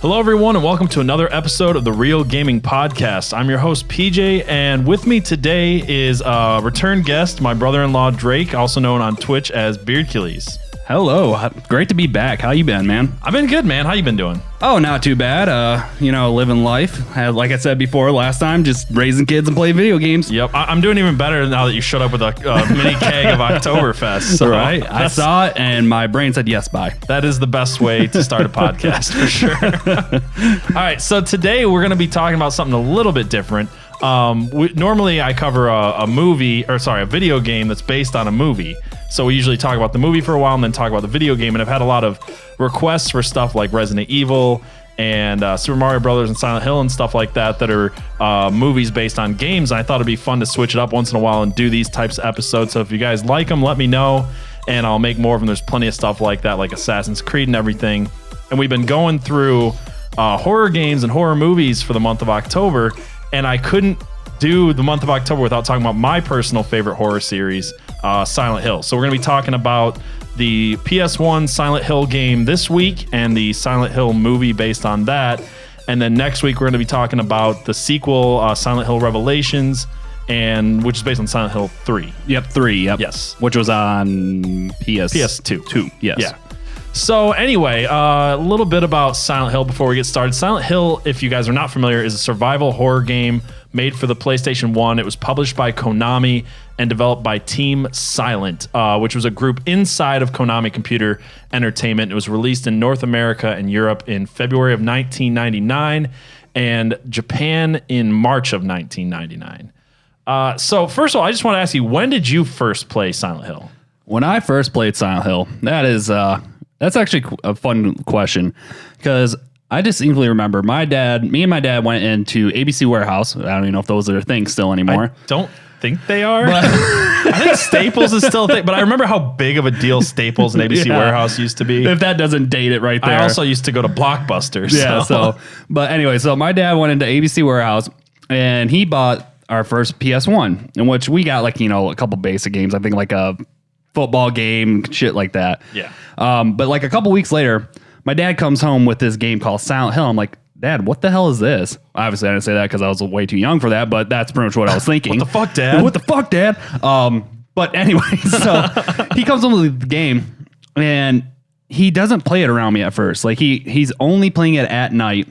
Hello, everyone, and welcome to another episode of the Real Gaming Podcast. I'm your host, PJ, and with me today is a return guest, my brother-in-law, Drake, also known on Twitch as Beardculez. Hello. Great to be back. How you been, man? I've been good, man. How you been doing? Oh, not too bad. Living life. Like I said before last time, just raising kids and playing video games. Yep. I'm doing even better now that you showed up with a mini keg of Oktoberfest. So right. I saw it, and my brain said yes, bye. That is the best way to start a podcast, for sure. All right. So today we're going to be talking about something a little bit different. Normally I cover a video game that's based on a movie. So we usually talk about the movie for a while and then talk about the video game. And I've had a lot of requests for stuff like Resident Evil and Super Mario Brothers and Silent Hill and stuff like that are movies based on games. And I thought it'd be fun to switch it up once in a while and do these types of episodes. So if you guys like them, let me know and I'll make more of them. There's plenty of stuff like that, like Assassin's Creed and everything. And we've been going through horror games and horror movies for the month of October. And I couldn't do the month of October without talking about my personal favorite horror series, Silent Hill. So we're going to be talking about the PS1 Silent Hill game this week and the Silent Hill movie based on that. And then next week, we're going to be talking about the sequel, Silent Hill Revelations, which is based on Silent Hill 3. Yep, 3. Yep. Yes. Which was on PS2. 2. Yes. Yeah. So anyway, a little bit about Silent Hill before we get started. Silent Hill, if you guys are not familiar, is a survival horror game made for the PlayStation 1. It was published by Konami and developed by Team Silent, which was a group inside of Konami Computer Entertainment. It was released in North America and Europe in February of 1999 and Japan in March of 1999. So first of all, I just want to ask you, when did you first play Silent Hill? When I first played Silent Hill, that's actually a fun question because I distinctly remember me and my dad went into ABC Warehouse. I don't even know if those are a thing still anymore. I don't think they are. But I think Staples is still a thing, but I remember how big of a deal Staples and ABC Warehouse used to be. If that doesn't date it right there. I also used to go to Blockbuster. Yeah, but anyway, so my dad went into ABC Warehouse and he bought our first PS1, in which we got a couple basic games. I think like a football game, shit like that. Yeah. But like a couple weeks later, my dad comes home with this game called Silent Hill. I'm like, Dad, what the hell is this? Obviously, I didn't say that because I was way too young for that, but that's pretty much what I was thinking. What the fuck, Dad? What the fuck, Dad? But anyway, so he comes home with the game, and he doesn't play it around me at first. Like he's only playing it at night,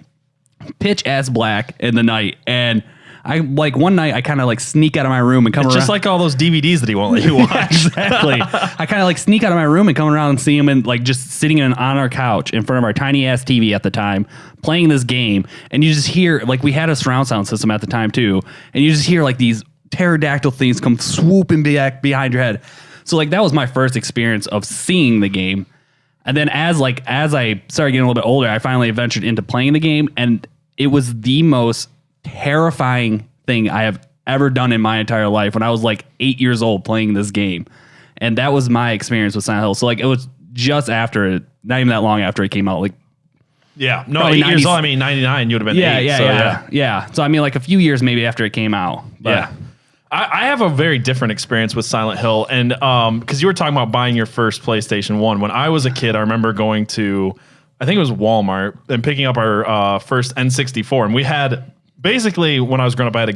pitch ass black in the night, and one night I kind of sneak out of my room and come around. Just like all those DVDs that he won't let you watch. Yeah, exactly. I kind of sneak out of my room and come around and see him and just sitting on our couch in front of our tiny ass TV at the time, playing this game. And you just hear, we had a surround sound system at the time too. And you just hear these pterodactyl things come swooping back behind your head. So that was my first experience of seeing the game. And then as I started getting a little bit older, I finally ventured into playing the game. And it was the most terrifying thing I have ever done in my entire life when I was 8 years old playing this game. And that was my experience with Silent Hill. So it was just after it, not even that long after it came out. Yeah. No, 8 years old. I mean, 99, you would have been 8. Yeah. So I mean, a few years maybe after it came out. But yeah. I have a very different experience with Silent Hill. And because you were talking about buying your first PlayStation 1. When I was a kid, I remember going to, I think it was Walmart, and picking up our first N64. And we had, basically, when I was growing up, I had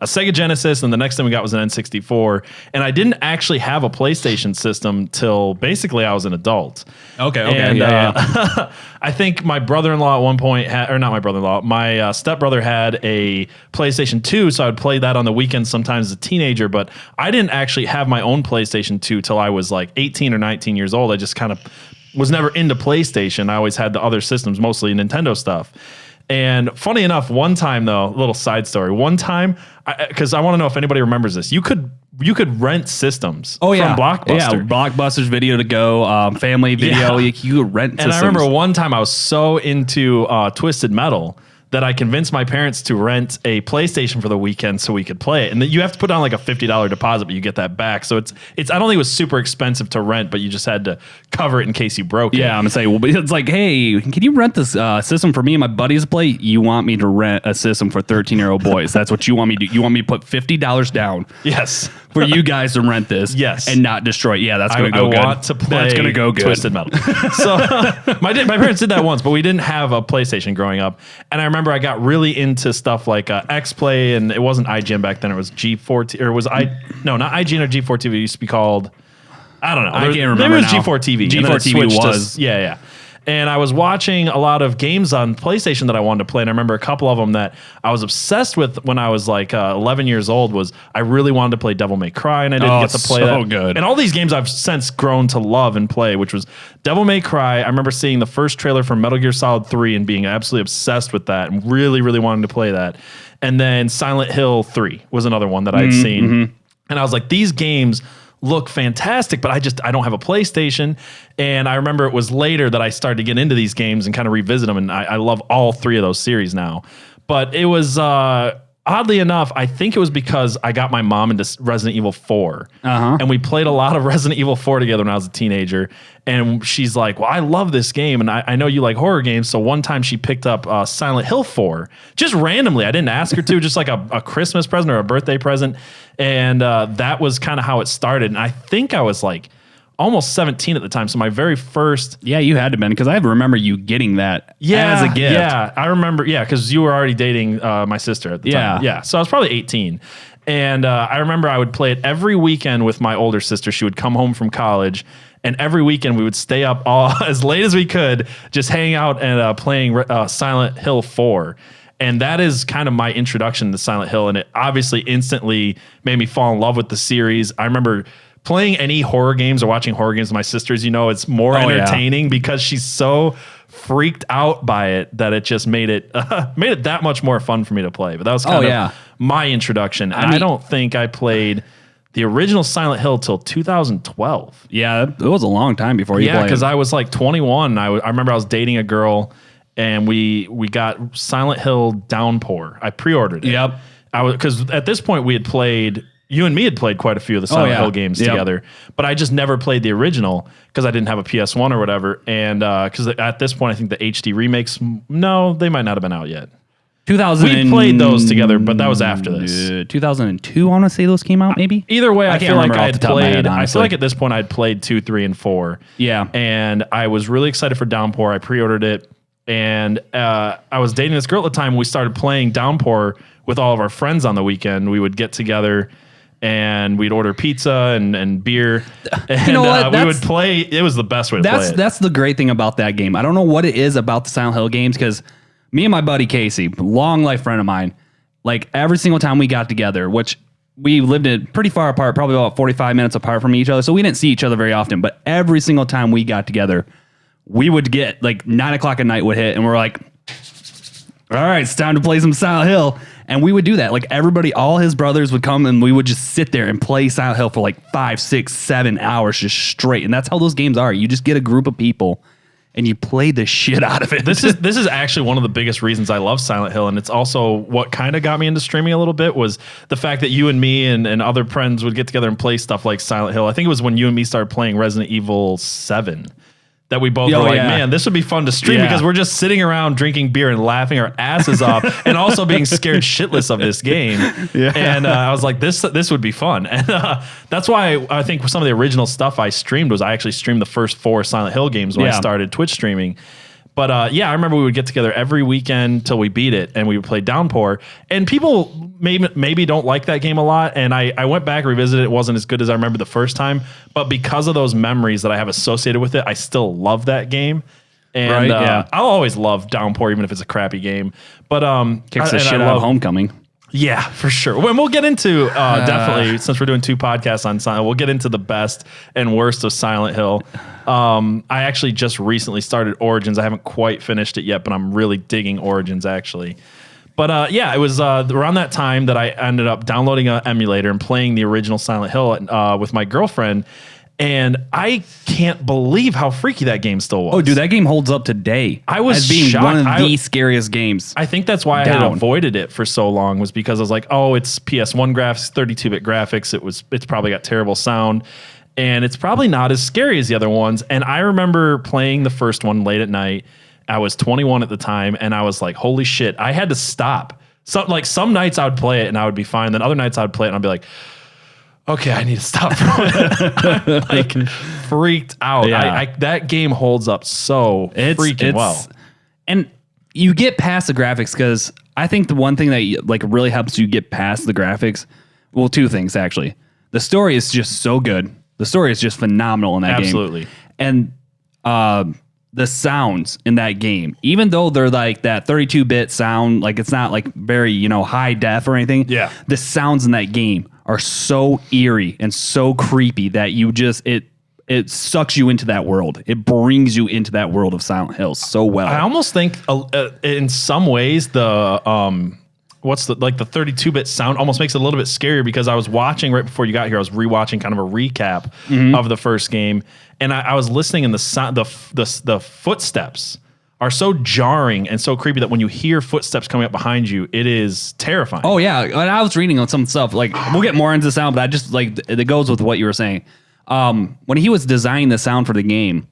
a Sega Genesis, and the next thing we got was an N64. And I didn't actually have a PlayStation system till basically I was an adult. Okay. And I think my brother-in-law at one point my stepbrother had a PlayStation 2, so I would play that on the weekends sometimes as a teenager. But I didn't actually have my own PlayStation 2 till I was 18 or 19 years old. I just kind of was never into PlayStation. I always had the other systems, mostly Nintendo stuff. And funny enough, one time though, little side story. One time, because I want to know if anybody remembers this, you could rent systems from Blockbuster. Yeah, Blockbuster's Video to Go, Family Video. Yeah. You could rent systems. And I remember one time I was so into Twisted Metal that I convinced my parents to rent a PlayStation for the weekend so we could play it. And you have to put down a $50 deposit, but you get that back. So it's I don't think it was super expensive to rent, but you just had to cover it in case you broke it. Yeah, I'm gonna say, well, it's hey, can you rent this system for me and my buddies to play? You want me to rent a system for 13-year-old boys? That's what you want me to do. You want me to put $50 down? Yes. for you guys to rent this. Yes. And not destroy it. Yeah, that's going to go good. I want to play That's going to go good. Twisted Metal. So my parents did that once, but we didn't have a PlayStation growing up. And I remember I got really into stuff like X-Play, and it wasn't IGN back then. It was G4, or was not IGN or G4 TV. It used to be called, I don't know. I can't remember. Maybe it was now. G4 TV. G4 TV was. Yeah. And I was watching a lot of games on PlayStation that I wanted to play. And I remember a couple of them that I was obsessed with when I was like 11 years old was I really wanted to play Devil May Cry, and I didn't get to play that. So good. And all these games I've since grown to love and play, which was Devil May Cry. I remember seeing the first trailer for Metal Gear Solid 3 and being absolutely obsessed with that and really, really wanting to play that. And then Silent Hill 3 was another one that I'd seen. And I was like, these games look fantastic, but I don't have a PlayStation. And I remember it was later that I started to get into these games and kind of revisit them. And I love all three of those series now. But it was, oddly enough, I think it was because I got my mom into Resident Evil 4. And we played a lot of Resident Evil 4 together when I was a teenager. And she's like, well, I love this game. And I know you like horror games. So one time she picked up Silent Hill 4, just randomly. I didn't ask her to, just like a Christmas present or a birthday present. And that was kind of how it started. And I think I was like almost 17 at the time. So my very first... Yeah, you had to been, because I remember you getting that as a gift. Yeah, I remember. Yeah, because you were already dating my sister at the time. Yeah, so I was probably 18. And I remember I would play it every weekend with my older sister. She would come home from college. And every weekend we would stay up as late as we could, just hang out and playing Silent Hill 4. And that is kind of my introduction to Silent Hill. And it obviously instantly made me fall in love with the series. I remember playing any horror games or watching horror games with my sisters. It's more entertaining because she's so freaked out by it that it just made it that much more fun for me to play. But that was kind of my introduction. And I don't think I played the original Silent Hill till 2012. Yeah, it was a long time before you played. Yeah, because I was like 21. I remember I was dating a girl, and we got Silent Hill Downpour. I pre-ordered it. Yep. Because at this point you and me had played quite a few of the Silent Hill games together, but I just never played the original because I didn't have a PS1 or whatever. And because at this point, I think the HD remakes, no, they might not have been out yet. We played those together, but that was after this. 2002, I want to say those came out, maybe? Either way, I feel like I feel like at this point I'd played 2, 3, and 4. Yeah. And I was really excited for Downpour. I pre-ordered it. And I was dating this girl at the time. We started playing Downpour with all of our friends on the weekend. We would get together and we'd order pizza and beer. And we would play. It was the best way to play it. That's the great thing about that game. I don't know what it is about the Silent Hill games, because me and my buddy Casey, long life friend of mine, like every single time we got together, which we lived pretty far apart, probably about 45 minutes apart from each other. So we didn't see each other very often. But every single time we got together, we would get like 9 o'clock at night would hit, and we're like, all right, it's time to play some Silent Hill. And we would do that. Like everybody, all his brothers would come, and we would just sit there and play Silent Hill for like 5, 6, 7 hours just straight. And that's how those games are. You just get a group of people and you play the shit out of it. This is actually one of the biggest reasons I love Silent Hill, and it's also what kind of got me into streaming a little bit was the fact that you and me and other friends would get together and play stuff like Silent Hill. I think it was when you and me started playing Resident Evil 7 that we both were like, man, this would be fun to stream because we're just sitting around drinking beer and laughing our asses off and also being scared shitless of this game. And I was like, this would be fun. And that's why I think some of the original stuff I streamed was I actually streamed the first 4 Silent Hill games when I started Twitch streaming. But I remember we would get together every weekend till we beat it, and we would play Downpour. And people maybe don't like that game a lot. And I went back and revisited it. It wasn't as good as I remember the first time. But because of those memories that I have associated with it, I still love that game. And I'll always love Downpour, even if it's a crappy game. But kicks the shit out of Homecoming. Yeah, for sure. When we'll get into definitely, since we're doing 2 podcasts on Silent, we'll get into the best and worst of Silent Hill. I actually just recently started Origins. I haven't quite finished it yet, but I'm really digging Origins actually. But it was around that time that I ended up downloading an emulator and playing the original Silent Hill with my girlfriend. And I can't believe how freaky that game still was. Oh, dude, that game holds up today. I was as being shocked. One of the scariest games. I think that's why I had avoided it for so long, was because I was like, oh, it's PS1 graphics, 32-bit graphics. It's probably got terrible sound, and it's probably not as scary as the other ones. And I remember playing the first one late at night. I was 21 at the time, and I was like, holy shit, I had to stop. So, like, some nights I would play it and I would be fine. Then other nights I would play it and I'd be like, okay, I need to stop from it. I'm like freaked out. Yeah. That game holds up so freaking well. And you get past the graphics because I think the one thing that like really helps you get past the graphics, well, two things actually. The story is just so good. The story is just phenomenal in that game. Absolutely. And the sounds in that game, even though they're like that 32-bit sound, like it's not like very, high def or anything. Yeah. The sounds in that game are so eerie and so creepy that you just, it sucks you into that world. It brings you into that world of Silent Hill so well. I almost think in some ways the the 32-bit sound almost makes it a little bit scarier because I was watching right before you got here. I was rewatching kind of a recap of the first game, and I was listening, and the footsteps are so jarring and so creepy that when you hear footsteps coming up behind you, it is terrifying. Oh yeah, and I was reading on some stuff. Like we'll get more into the sound, but I just like it goes with what you were saying. When he was designing the sound for the game,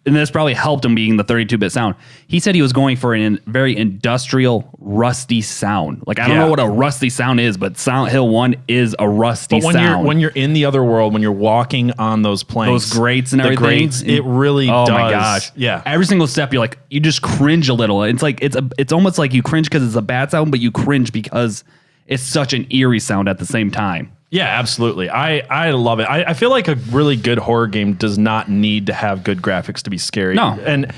and this probably helped him being the 32-bit sound, he said he was going for a very industrial, rusty sound. Like, I don't know what a rusty sound is, but Silent Hill 1 is a rusty sound. When you're in the other world, when you're walking on those planks, those grates and everything, it really does. Oh my gosh. Yeah. Every single step, you just cringe a little. It's like, it's almost like you cringe because it's a bad sound, but you cringe because it's such an eerie sound at the same time. Yeah, absolutely. I love it. I feel like a really good horror game does not need to have good graphics to be scary. No. And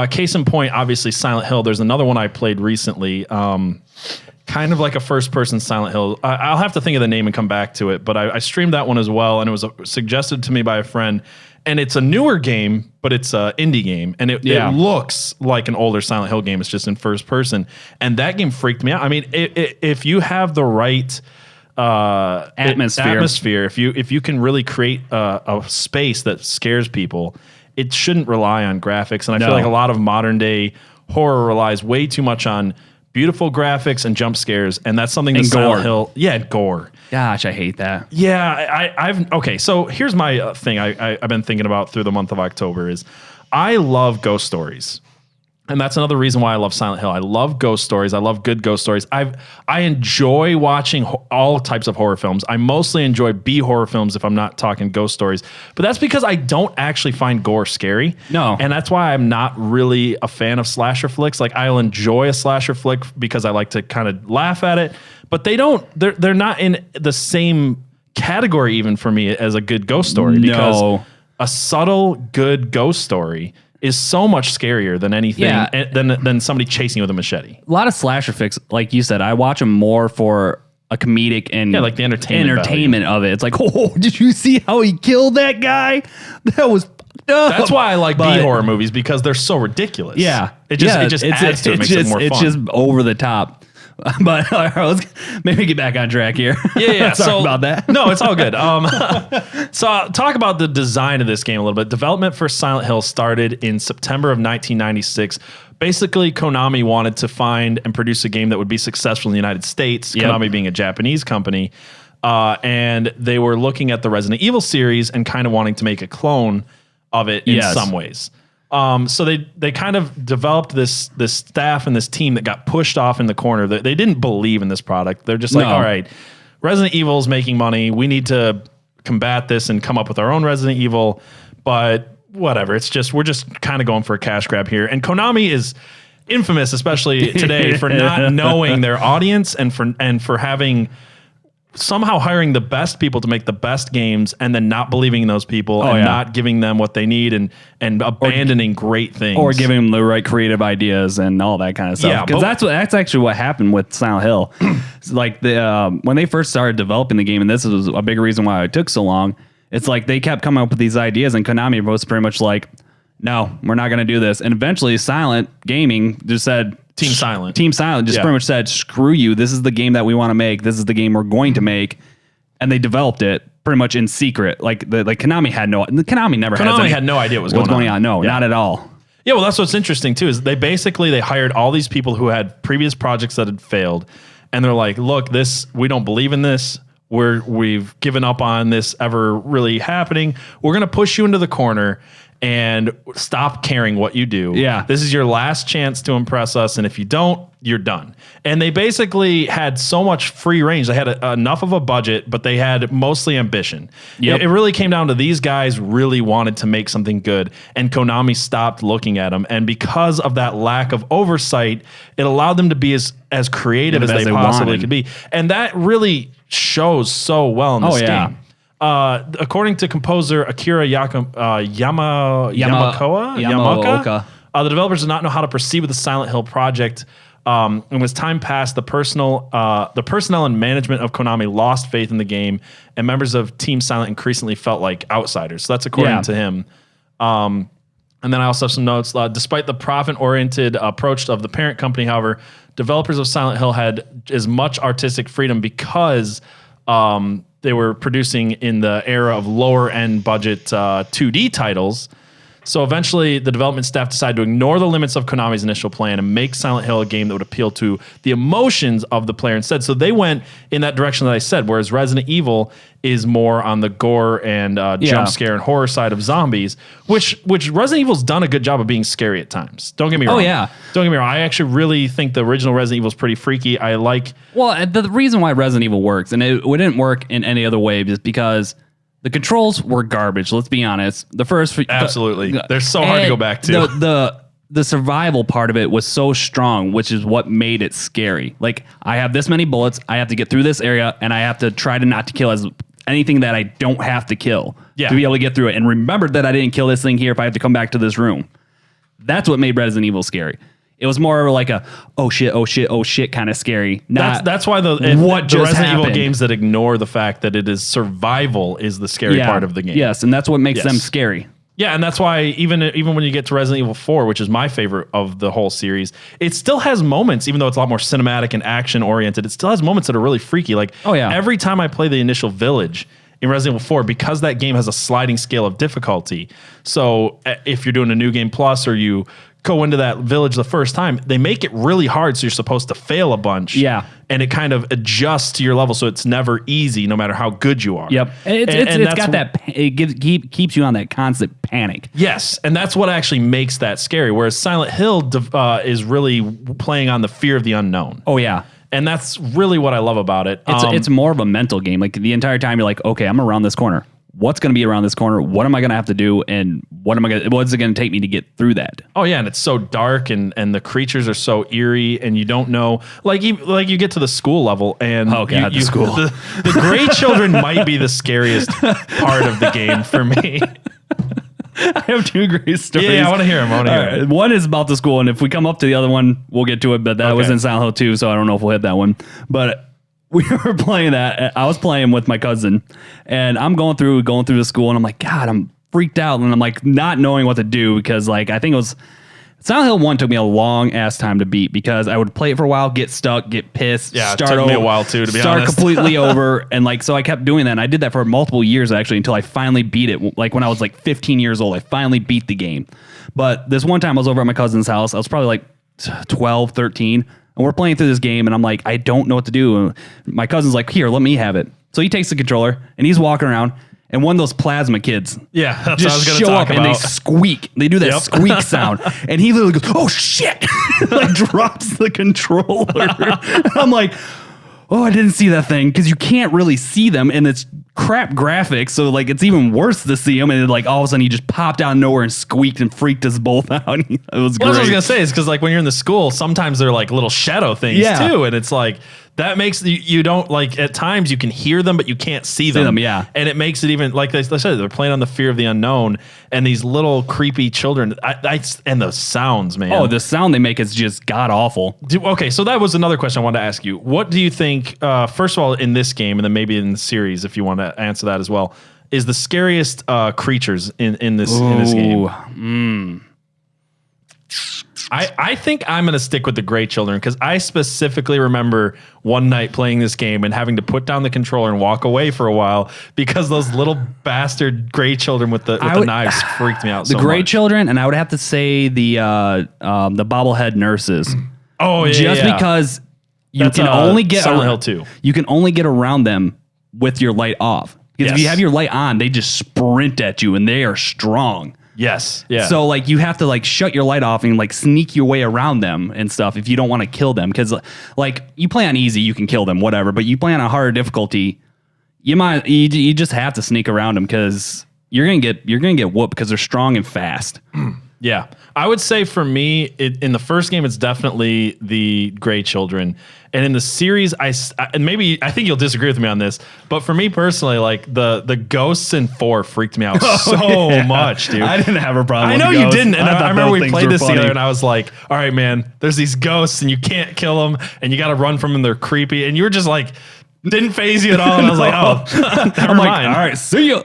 case in point, obviously Silent Hill. There's another one I played recently, kind of like a first-person Silent Hill. I'll have to think of the name and come back to it, but I streamed that one as well, and it was suggested to me by a friend. And it's a newer game, but it's an indie game, and it looks like an older Silent Hill game. It's just in first person, and that game freaked me out. I mean, if you have the right atmosphere, if you can really create a space that scares people, it shouldn't rely on graphics. And I feel like a lot of modern day horror relies way too much on beautiful graphics and jump scares, and that's something that Silent Hill, gore. Gosh, I hate that. Yeah, okay. So here's my thing. I've been thinking about through the month of October is I love ghost stories. And that's another reason why I love Silent Hill. I love ghost stories. I love good ghost stories. I enjoy watching all types of horror films. I mostly enjoy B horror films if I'm not talking ghost stories. But that's because I don't actually find gore scary. No. And that's why I'm not really a fan of slasher flicks. Like I'll enjoy a slasher flick because I like to kind of laugh at it. But they're not in the same category even for me as a good ghost story. Because a subtle good ghost story is so much scarier than anything than somebody chasing you with a machete. A lot of slasher flicks, like you said, I watch them more for a comedic and like the entertainment of it. It's like, oh, did you see how he killed that guy? That was fucked up. That's why I like B horror movies because they're so ridiculous. Yeah, it just adds to it, makes it more fun. It's just over the top. But let's maybe get back on track here. Yeah. Sorry about that. No, it's all good. So talk about the design of this game a little bit. Development for Silent Hill started in September of 1996. Basically, Konami wanted to find and produce a game that would be successful in the United States. Yep. Konami being a Japanese company, and they were looking at the Resident Evil series and kind of wanting to make a clone of it in some ways. So they kind of developed this staff and this team that got pushed off in the corner. They didn't believe in this product. They're just like, all right, Resident Evil is making money. We need to combat this and come up with our own Resident Evil. But whatever, we're just kind of going for a cash grab here. And Konami is infamous, especially today, for not knowing their audience and for having somehow hiring the best people to make the best games and then not believing in those people not giving them what they need and abandoning great things. Or giving them the right creative ideas and all that kind of stuff. Yeah, because that's actually what happened with Silent Hill. Like when they first started developing the game, and this was a big reason why it took so long, it's like they kept coming up with these ideas and Konami was pretty much like, no, we're not going to do this. And eventually Silent Gaming just said, Team Silent just pretty much said, screw you. This is the game that we want to make. This is the game we're going to make. And they developed it pretty much in secret. Like Konami had no idea what was going on. No, not at all. Yeah, well, that's what's interesting too, is they hired all these people who had previous projects that had failed. And they're like, look, we don't believe in this. We've given up on this ever really happening. We're going to push you into the corner and stop caring what you do. Yeah. This is your last chance to impress us. And if you don't, you're done. And they basically had so much free range. They had enough of a budget, but they had mostly ambition. Yep. It really came down to these guys really wanted to make something good, and Konami stopped looking at them. And because of that lack of oversight, it allowed them to be as creative as they possibly could be. And that really shows so well in this game. According to composer Akira Yamaoka, the developers did not know how to proceed with the Silent Hill project. And as time passed, the personnel and management of Konami lost faith in the game, and members of Team Silent increasingly felt like outsiders. So that's according to him. And then I also have some notes. Despite the profit-oriented approach of the parent company, however, developers of Silent Hill had as much artistic freedom because they were producing in the era of lower-end budget 2D titles. So eventually, the development staff decided to ignore the limits of Konami's initial plan and make Silent Hill a game that would appeal to the emotions of the player instead. So they went in that direction that I said, whereas Resident Evil is more on the gore and jump scare and horror side of zombies, which Resident Evil's done a good job of being scary at times. Don't get me wrong. Don't get me wrong. I actually really think the original Resident Evil is pretty freaky. Well, the reason why Resident Evil works, and it wouldn't work in any other way, is because the controls were garbage. Let's be honest. The first, absolutely, they're so hard to go back to. The survival part of it was so strong, which is what made it scary. Like, I have this many bullets, I have to get through this area, and I have to try to not to kill anything that I don't have to kill to be able to get through it. And remember that I didn't kill this thing here if I have to come back to this room. That's what made Resident Evil scary. It was more like a oh shit kind of scary. That's why the Resident Evil games that ignore the fact that it is survival is the scary part of the game. Yes, and that's what makes them scary. Yeah, and that's why even when you get to Resident Evil 4, which is my favorite of the whole series, it still has moments, even though it's a lot more cinematic and action oriented, it still has moments that are really freaky. Like every time I play the initial village in Resident Evil 4, because that game has a sliding scale of difficulty. So if you're doing a new game plus or you go into that village the first time, they make it really hard, so you're supposed to fail a bunch. Yeah. And it kind of adjusts to your level, so it's never easy, no matter how good you are. Yep. It's got that, keeps you on that constant panic. Yes, and that's what actually makes that scary, whereas Silent Hill is really playing on the fear of the unknown. Oh, yeah. And that's really what I love about it. It's more of a mental game. Like, the entire time you're like, okay, I'm around this corner. What's going to be around this corner? What am I going to have to do? And what's it going to take me to get through that? Oh yeah, and it's so dark, and the creatures are so eerie, and you don't know. Like you get to the school level, and the school. The gray children might be the scariest part of the game for me. I have two great stories. Yeah, I want to hear them. Right. One is about the school, and if we come up to the other one, we'll get to it. But that was in Silent Hill 2, so I don't know if we'll hit that one. But we were playing that. I was playing with my cousin, and I'm going through the school, and I'm like, God, I'm freaked out, and I'm like not knowing what to do because like I think it was Silent Hill 1 took me a long ass time to beat because I would play it for a while, get stuck, get pissed, it took me a while too, to be honest. Start completely over, and like so I kept doing that, and I did that for multiple years actually until I finally beat it. Like when I was like 15 years old, I finally beat the game. But this one time I was over at my cousin's house. I was probably like 12, 13. And we're playing through this game, and I'm like, I don't know what to do. And my cousin's like, here, let me have it. So he takes the controller, and he's walking around, and one of those plasma kids just show up, and they squeak. They do that squeak sound. And he literally goes, oh, shit! Like, drops the controller. And I'm like, oh, I didn't see that thing, because you can't really see them, and it's crap graphics, so like it's even worse to see him, and like all of a sudden he just popped out of nowhere and squeaked and freaked us both out. It was great. What I was gonna say is because like when you're in the school, sometimes they're like little shadow things too, and it's like that makes you don't like at times you can hear them but you can't see them. And it makes it even like they said they're playing on the fear of the unknown, and these little creepy children and the sounds, man. Oh, the sound they make is just god awful. Okay, so that was another question I wanted to ask you. What do you think? First of all, in this game, and then maybe in the series, if you want to answer that as well, is the scariest creatures in this game? I think I'm going to stick with the gray children because I specifically remember one night playing this game and having to put down the controller and walk away for a while because those little bastard gray children with the knives freaked me out so much. The gray children, and I would have to say the bobblehead nurses. Oh, yeah. Just because you can only get Silent Hill 2. You can only get around them with your light off. Because if you have your light on, they just sprint at you, and they are strong. Yes. Yeah. So like you have to like shut your light off and like sneak your way around them and stuff if you don't want to kill them. Because like you play on easy, you can kill them, whatever. But you play on a harder difficulty, you just have to sneak around them because you're gonna get whooped because they're strong and fast. Yeah, I would say for me, in the first game, it's definitely the Gray Children, and in the series, and maybe I think you'll disagree with me on this, but for me personally, like the ghosts in 4 freaked me out so much, dude. I didn't have a problem. I know with you ghosts. didn't, and I remember we played this funny. together, and I was like, "All right, man, there's these ghosts, and you can't kill them, and you got to run from them. They're creepy," and you were just like. Didn't phase you at all, and I was like, "Oh, never mind." All right, see you.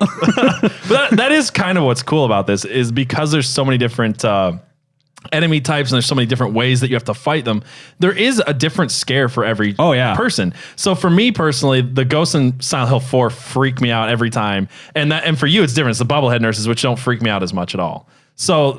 But that is kind of what's cool about this is because there's so many different enemy types and there's so many different ways that you have to fight them. There is a different scare for every person. So for me personally, the ghosts in Silent Hill 4 freak me out every time, and for you it's different. It's the bobblehead nurses which don't freak me out as much at all. So,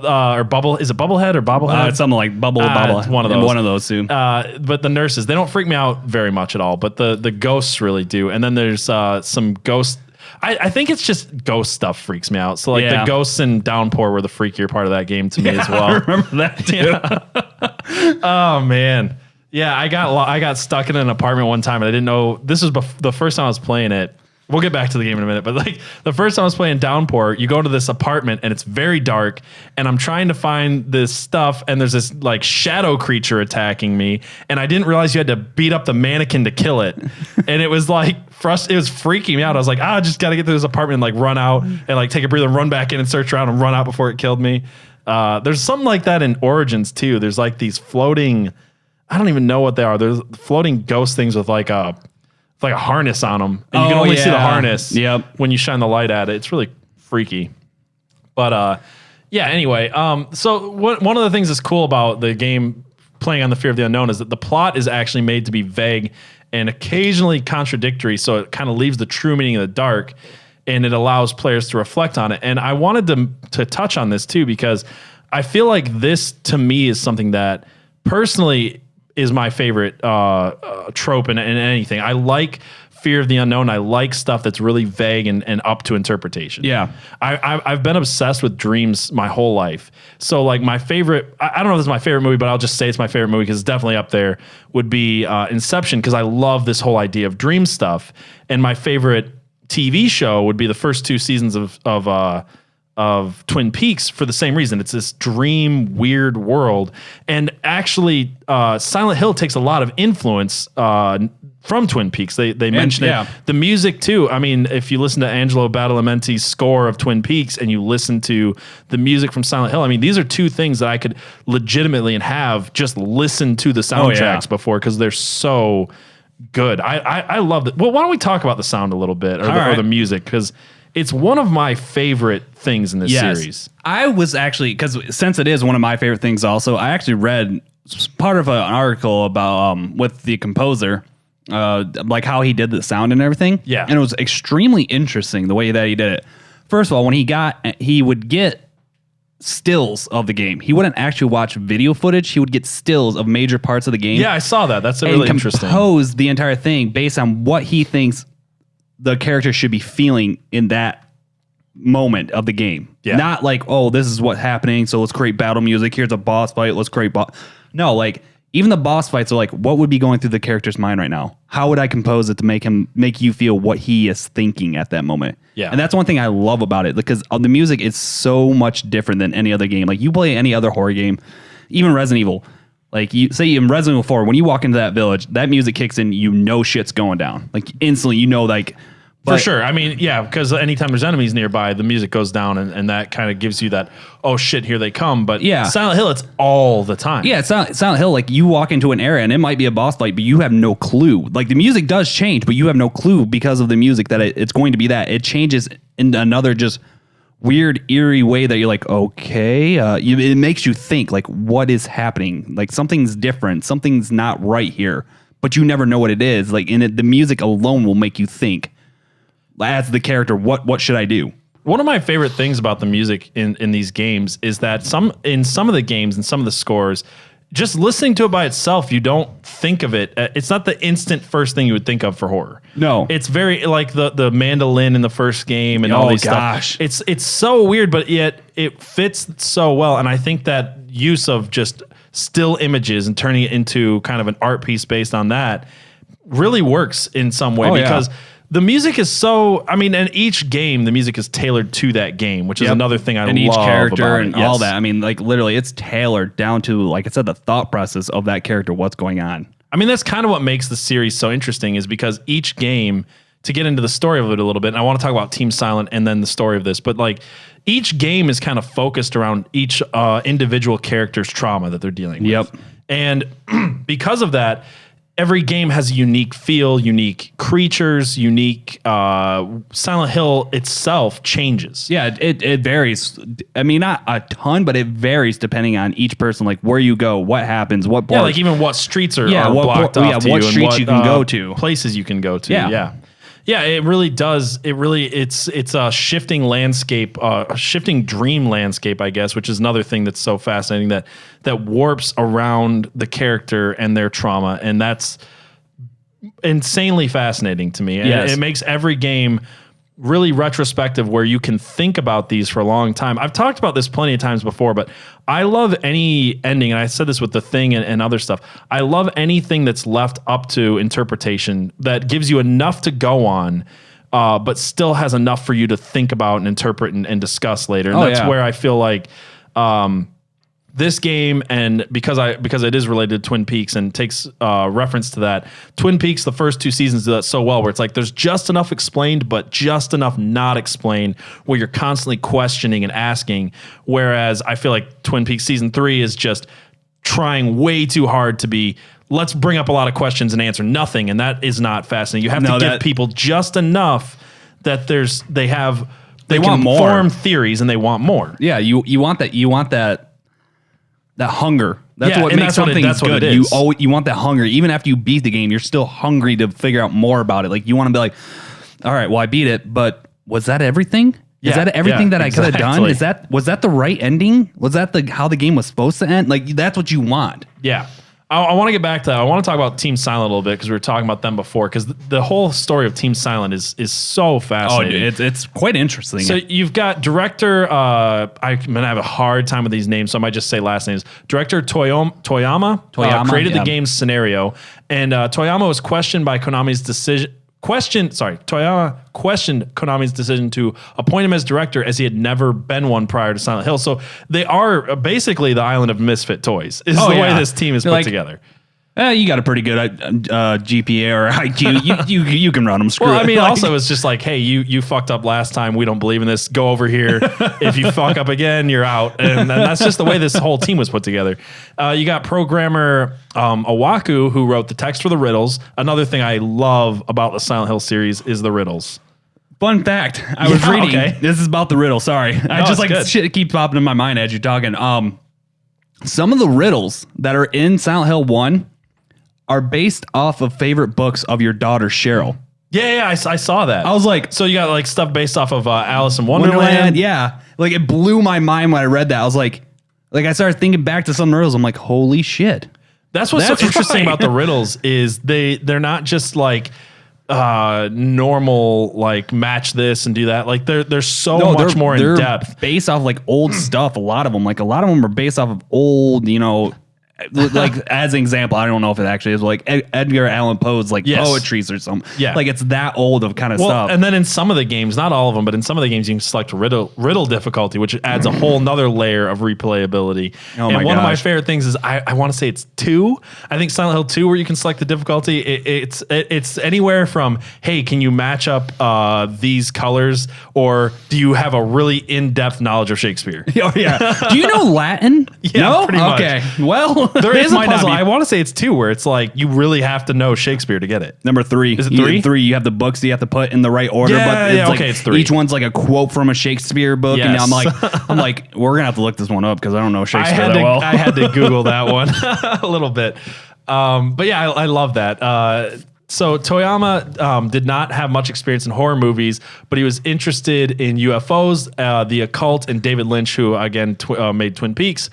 is it Bubblehead or Bobblehead? It's something like Bubble. It's one of those. One of those too. But the nurses, they don't freak me out very much at all, but the ghosts really do. And then there's some ghost. I think it's just ghost stuff freaks me out. So like the ghosts in Downpour were the freakier part of that game to me as well. I remember that too. Oh man. Yeah, I got stuck in an apartment one time and I didn't know this was the first time I was playing it. We'll get back to the game in a minute, but like the first time I was playing Downpour, you go to this apartment and it's very dark and I'm trying to find this stuff and there's this like shadow creature attacking me and I didn't realize you had to beat up the mannequin to kill it. And it was like, it was freaking me out. I was like, I just got to get through this apartment and like run out and like take a breather and run back in and search around and run out before it killed me. There's something like that in Origins too. There's like these floating, I don't even know what they are. There's floating ghost things with like a harness on them. And you can only see the harness when you shine the light at it. It's really freaky. But anyway. So one of the things that's cool about the game playing on the Fear of the Unknown is that the plot is actually made to be vague and occasionally contradictory. So it kind of leaves the true meaning in the dark and it allows players to reflect on it. And I wanted to touch on this too, because I feel like this to me is something that personally is my favorite trope in anything. I like Fear of the Unknown. I like stuff that's really vague and up to interpretation. Yeah. I've been obsessed with dreams my whole life. So like my favorite, I don't know if this is my favorite movie, but I'll just say it's my favorite movie because it's definitely up there, would be Inception, because I love this whole idea of dream stuff. And my favorite TV show would be the first 2 seasons of Twin Peaks for the same reason. It's this dream, weird world. And actually, Silent Hill takes a lot of influence from Twin Peaks. They mention it. The music, too. I mean, if you listen to Angelo Badalamenti's score of Twin Peaks and you listen to the music from Silent Hill, I mean, these are 2 things that I could legitimately and have just listened to the soundtracks before because they're so good. I love it. Well, why don't we talk about the sound a little bit or the music? Because it's one of my favorite things in this series. I was actually, because since it is one of my favorite things also, I actually read part of an article about with the composer, like how he did the sound and everything. Yeah. And it was extremely interesting the way that he did it. First of all, when he would get stills of the game. He wouldn't actually watch video footage. He would get stills of major parts of the game. Yeah, I saw that. That's really interesting. And compose the entire thing based on what he thinks the character should be feeling in that moment of the game. Yeah. Not like, oh, this is what's happening, so let's create battle music. Here's a boss fight. Let's create No, like even the boss fights are like, what would be going through the character's mind right now? How would I compose it to make you feel what he is thinking at that moment? Yeah. And that's one thing I love about it, because the music is so much different than any other game. Like you play any other horror game, even Resident Evil. Like you say in Resident Evil 4, when you walk into that village, that music kicks in, you know shit's going down. Like instantly, you know, like. For sure. I mean, yeah, because anytime there's enemies nearby, the music goes down and that kind of gives you that, oh shit, here they come. But Silent Hill, it's all the time. Yeah, Silent Hill, like you walk into an area and it might be a boss fight, but you have no clue. Like the music does change, but you have no clue because of the music that it's going to be that. It changes in another just weird, eerie way that you're like, okay. It makes you think, like, what is happening? Like something's different. Something's not right here. But you never know what it is. Like the music alone will make you think. As the character, what should I do? One of my favorite things about the music in these games is that in some of the games and some of the scores, just listening to it by itself, you don't think of it. It's not the instant first thing you would think of for horror. No. It's very like the mandolin in the first game and all these stuff. It's so weird, but yet it fits so well. And I think that use of just still images and turning it into kind of an art piece based on that really works in some way because the music is so, I mean, in each game, the music is tailored to that game, which is another thing I love. And each character and all that. I mean, like literally it's tailored down to, like I said, the thought process of that character, what's going on. I mean, that's kind of what makes the series so interesting is because each game, to get into the story of it a little bit, and I want to talk about Team Silent and then the story of this, but like each game is kind of focused around each individual character's trauma that they're dealing with. And because of that, every game has a unique feel, unique creatures, unique Silent Hill itself changes. Yeah, it varies. I mean, not a ton, but it varies depending on each person, like where you go, what happens, what bars. Yeah, like even what streets are blocked off to you, what streets you can go to. Places you can go to. Yeah, it really does. It's a shifting landscape, a shifting dream landscape, I guess, which is another thing that's so fascinating that warps around the character and their trauma, and that's insanely fascinating to me. And it makes every game really retrospective where you can think about these for a long time. I've talked about this plenty of times before, but I love any ending, and I said this with The Thing and other stuff. I love anything that's left up to interpretation that gives you enough to go on, but still has enough for you to think about and interpret and discuss later. And that's where I feel like this game, and because it is related to Twin Peaks and takes reference to that, Twin Peaks, the first 2 seasons do that so well, where it's like there's just enough explained, but just enough not explained, where you're constantly questioning and asking. Whereas I feel like Twin Peaks season 3 is just trying way too hard to be, let's bring up a lot of questions and answer nothing, and that is not fascinating. You have to give people just enough that they want more, form theories, and they want more. Yeah, you want that. That hunger. That's what makes something good. You want that hunger. Even after you beat the game, you're still hungry to figure out more about it. Like you want to be like, all right, well, I beat it, but was that everything? Is that everything that I could have done? Was that the right ending? Was that how the game was supposed to end? Like that's what you want. Yeah. I want to get back to that. I want to talk about Team Silent a little bit because we were talking about them before, because the whole story of Team Silent is so fascinating. Oh, it's quite interesting. So you've got director, I'm going to have a hard time with these names, so I might just say last names. Director Toyama created the game's scenario, and Toyama was questioned by Konami's decision. Toyama questioned Konami's decision to appoint him as director, as he had never been one prior to Silent Hill. So they are basically the island of misfit toys, is the way this team is put together. You got a pretty good GPA or IQ. You can run them. Screw it. I mean, also it's just like, hey, you fucked up last time. We don't believe in this. Go over here. If you fuck up again, you're out. And that's just the way this whole team was put together. You got programmer Owaku, who wrote the text for the riddles. Another thing I love about the Silent Hill series is the riddles. Fun fact. I was reading. Okay. This is about the riddle. Sorry. I just like shit keeps popping in my mind as you're talking. Some of the riddles that are in Silent Hill 1 are based off of favorite books of your daughter, Cheryl. Yeah, I saw that. I was like, so you got like stuff based off of Alice in Wonderland? Yeah. Like it blew my mind when I read that. I was like I started thinking back to some riddles. I'm like, holy shit. That's what's so interesting about the riddles is they're not just like normal, like match this and do that. Like they're so much more in depth. Based off like old stuff. A lot of them are based off of old, like as an example, I don't know if it actually is like Edgar Allan Poe's like poetries or something. Yeah, like it's that old of kind of stuff. And then in some of the games, not all of them, but in some of the games, you can select riddle difficulty, which adds a whole nother layer of replayability. Oh and one of my favorite things is I want to say it's 2. I think Silent Hill 2, where you can select the difficulty. It's anywhere from, hey, can you match up these colors, or do you have a really in-depth knowledge of Shakespeare? Oh yeah. Do you know Latin? Yeah, no? Pretty much. Okay. Well. There is a puzzle. I want to say it's 2, where it's like you really have to know Shakespeare to get it. Number 3. Is it 3? 3. You have the books that you have to put in the right order. Yeah, but it's 3. Each one's like a quote from a Shakespeare book. Yes. And I'm like, we're gonna have to look this one up because I don't know Shakespeare that well. I had to Google that one a little bit. But yeah, I love that. So Toyama did not have much experience in horror movies, but he was interested in UFOs, the occult, and David Lynch, who again made Twin Peaks.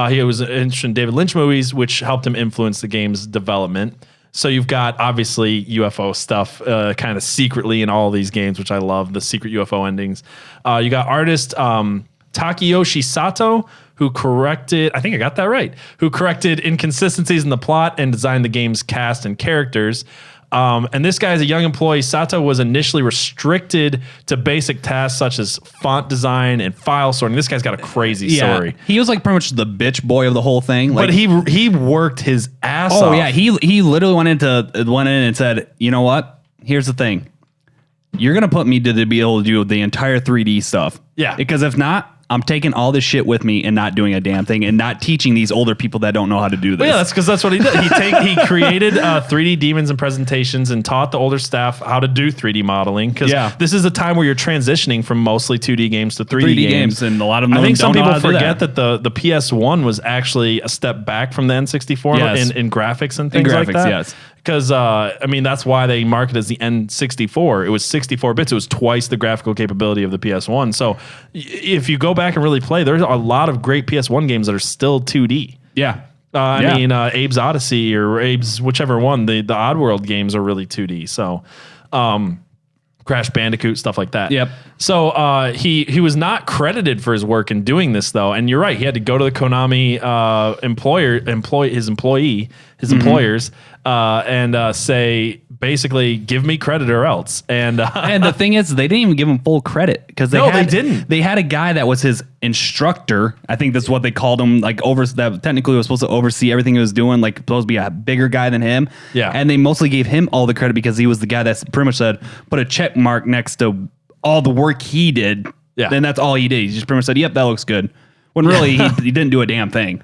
He was interested in David Lynch movies, which helped him influence the game's development. So you've got obviously UFO stuff kind of secretly in all of these games, which I love, the secret UFO endings. You got artist Takeyoshi Sato, who corrected, I think I got that right, who corrected inconsistencies in the plot and designed the game's cast and characters. And this guy is a young employee. Sato was initially restricted to basic tasks such as font design and file sorting. This guy's got a crazy story. He was like pretty much the bitch boy of the whole thing. Like, but he worked his ass off. Oh yeah, he literally went in and said, you know what? Here's the thing. You're gonna put me to be able to do the entire 3D stuff. Yeah. Because if not, I'm taking all this shit with me and not doing a damn thing and not teaching these older people that don't know how to do this. Well, yeah, that's because that's what he did. He created 3D demons and presentations and taught the older staff how to do 3D modeling. Because this is a time where you're transitioning from mostly 2D games to 3D games. And a lot of them I think some people forget that the PS1 was actually a step back from the N64 in graphics and things like that. Yes. Because, I mean, that's why they market it as the N64. It was 64 bits. It was twice the graphical capability of the PS1. So if you go back and really play, there's a lot of great PS1 games that are still 2D. Yeah. I mean, Abe's Odyssey or Abe's whichever one, the Oddworld games are really 2D. So Crash Bandicoot, stuff like that. Yep. So he was not credited for his work in doing this, though. And you're right. He had to go to the Konami his employers, and say, basically, give me credit or else. And the thing is, they didn't even give him full credit because they didn't. They had a guy that was his instructor. I think that's what they called him. Like that technically was supposed to oversee everything he was doing. Like supposed to be a bigger guy than him. Yeah. And they mostly gave him all the credit because he was the guy that pretty much said put a check mark next to all the work he did. Yeah. Then that's all he did. He just pretty much said, "Yep, that looks good." When really he didn't do a damn thing.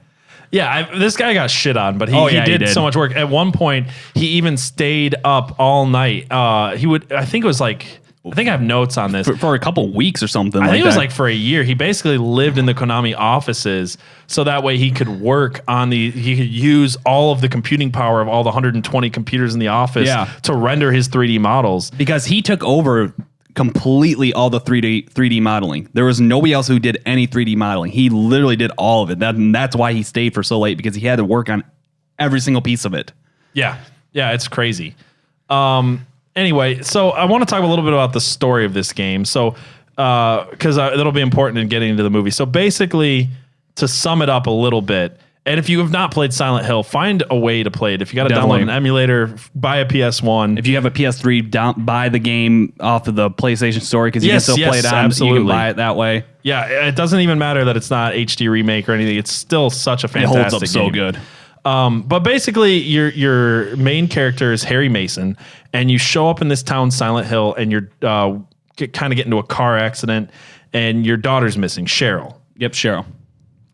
Yeah, this guy got shit on, but he did so much work. At one point, he even stayed up all night. I think I have notes on this. For a couple weeks or something. I think it was like for a year. He basically lived in the Konami offices so that way he could work on he could use all of the computing power of all the 120 computers in the office to render his 3D models. Because he took over completely all the 3D modeling. There was nobody else who did any 3D modeling. He literally did all of it. That's why he stayed for so late, because he had to work on every single piece of it. Yeah, it's crazy. Anyway, so I want to talk a little bit about the story of this game. So, because that'll be important in getting into the movie. So basically, to sum it up a little bit, and if you have not played Silent Hill, find a way to play it. If you got to download an emulator, buy a PS1. If you have a PS3, buy the game off of the PlayStation Store, because you can still play it on. Absolutely. You can buy it that way. Yeah, it doesn't even matter that it's not HD remake or anything. It's still such a fantastic game. It holds up so good. But basically, your main character is Harry Mason, and you show up in this town, Silent Hill, and you're kind of get into a car accident, and your daughter's missing, Cheryl. Yep, Cheryl.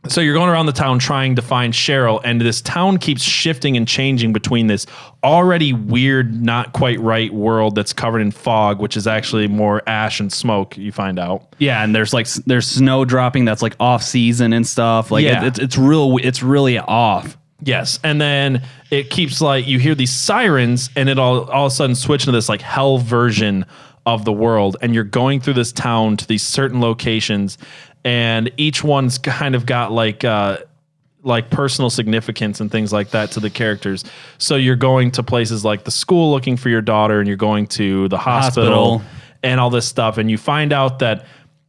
So you're going around the town trying to find Cheryl, and this town keeps shifting and changing between this already weird, not quite right world that's covered in fog, which is actually more ash and smoke, you find out. Yeah, and there's snow dropping that's like off season and stuff. Like it's really off. Yes, and then it keeps you hear these sirens, and it all of a sudden switch into this like hell version of the world, and you're going through this town to these certain locations, and each one's kind of got like personal significance and things like that to the characters. So you're going to places like the school looking for your daughter, and you're going to the hospital and all this stuff, and you find out that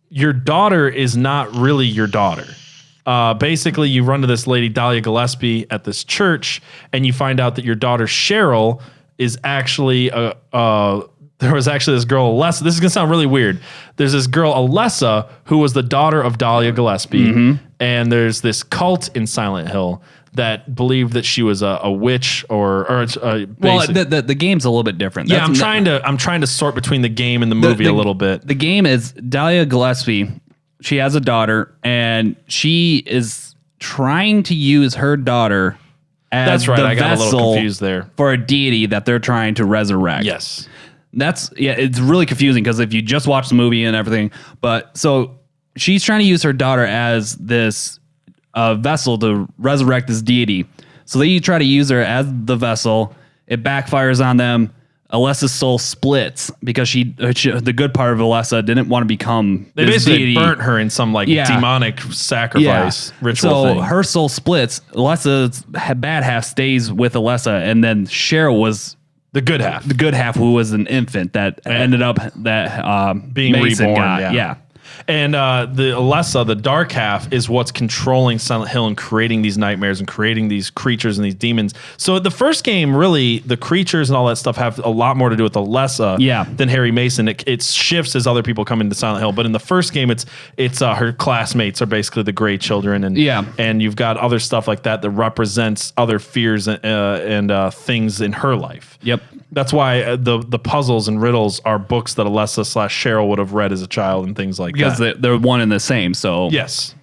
your daughter is not really your daughter. Basically, you run to this lady, Dahlia Gillespie, at this church, and you find out that your daughter, Cheryl, is actually there was actually this girl, Alessa. This is going to sound really weird. There's this girl, Alessa, who was the daughter of Dahlia Gillespie, and there's this cult in Silent Hill that believed that she was a witch or the game's a little bit different. Yeah, I'm trying to sort between the game and the movie a little bit. The game is Dahlia Gillespie. She has a daughter, and she is trying to use her daughter as I got a little confused there. For a deity that they're trying to resurrect. Yes. It's really confusing because if you just watch the movie and everything, but so she's trying to use her daughter as this vessel to resurrect this deity. So they try to use her as the vessel. It backfires on them. Alessa's soul splits because the good part of Alessa didn't want to become. They this basically deity. burnt her in some like demonic sacrifice ritual So thing. her soul splits. Alessa's bad half stays with Alessa, and then Cheryl was the good half. the good half, who was an infant that ended up Being Mason reborn. got. Yeah. And the Alessa, the dark half, is what's controlling Silent Hill and creating these nightmares and creating these creatures and these demons. So the first game, really, the creatures and all that stuff have a lot more to do with Alessa than Harry Mason. It shifts as other people come into Silent Hill. But in the first game, it's her classmates are basically the Grey Children. And you've got other stuff like that represents other fears and things in her life. Yep. That's why the puzzles and riddles are books that Alessa / Cheryl would have read as a child and things like that. Because they're one and the same. So yes.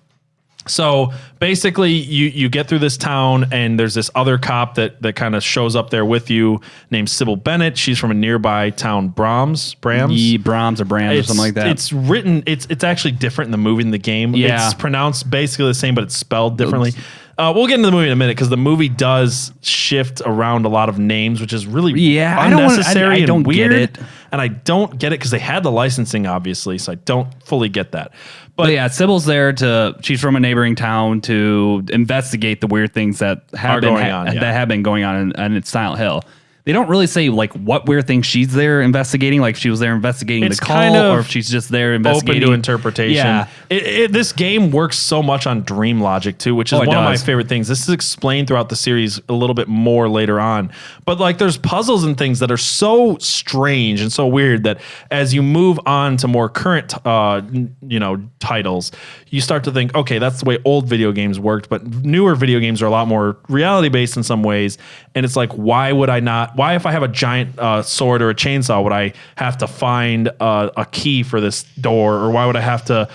So basically, you get through this town, and there's this other cop that kind of shows up there with you, named Sybil Bennett. She's from a nearby town, Brahms, Brahms or something like that. It's written. It's actually different in the movie than the game. Yeah. It's pronounced basically the same, but it's spelled differently. We'll get into the movie in a minute because the movie does shift around a lot of names, which is really unnecessary and weird. Get it. And I don't get it because they had the licensing, obviously, so I don't fully get that. But yeah, Sybil's there she's from a neighboring town to investigate the weird things that have been going on in Silent Hill. They don't really say like what weird things she's there investigating. Like she was there investigating the call, kind of, or if she's just there investigating. Open to interpretation. Yeah. This game works so much on dream logic too, which is one of my favorite things. This is explained throughout the series a little bit more later on. But like there's puzzles and things that are so strange and so weird that as you move on to more current titles, you start to think, okay, that's the way old video games worked, but newer video games are a lot more reality based in some ways. And it's like, why if I have a giant sword or a chainsaw, would I have to find a key for this door? Or why would I have to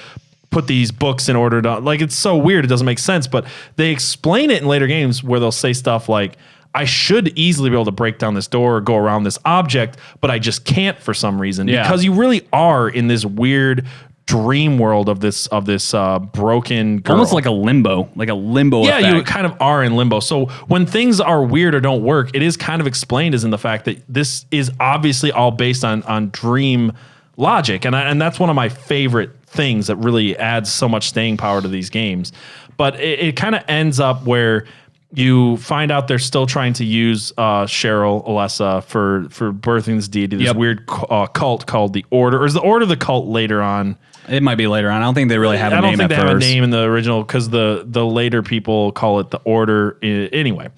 put these books in order to, like, it's so weird. It doesn't make sense, but they explain it in later games where they'll say stuff like, I should easily be able to break down this door or go around this object, but I just can't for some reason because you really are in this weird dream world of this broken girl. Almost like a limbo yeah, effect. you kind of are in limbo. So when things are weird or don't work, it is kind of explained as in the fact that this is obviously all based on dream logic, and that's one of my favorite things that really adds so much staying power to these games. But it kind of ends up where you find out they're still trying to use Cheryl Alessa for birthing this deity, this weird cult called the Order. Or is the Order the cult later on? It might be later on. I don't think they really have a name at first. I don't think they have a name in the original because the later people call it the Order. Anyway,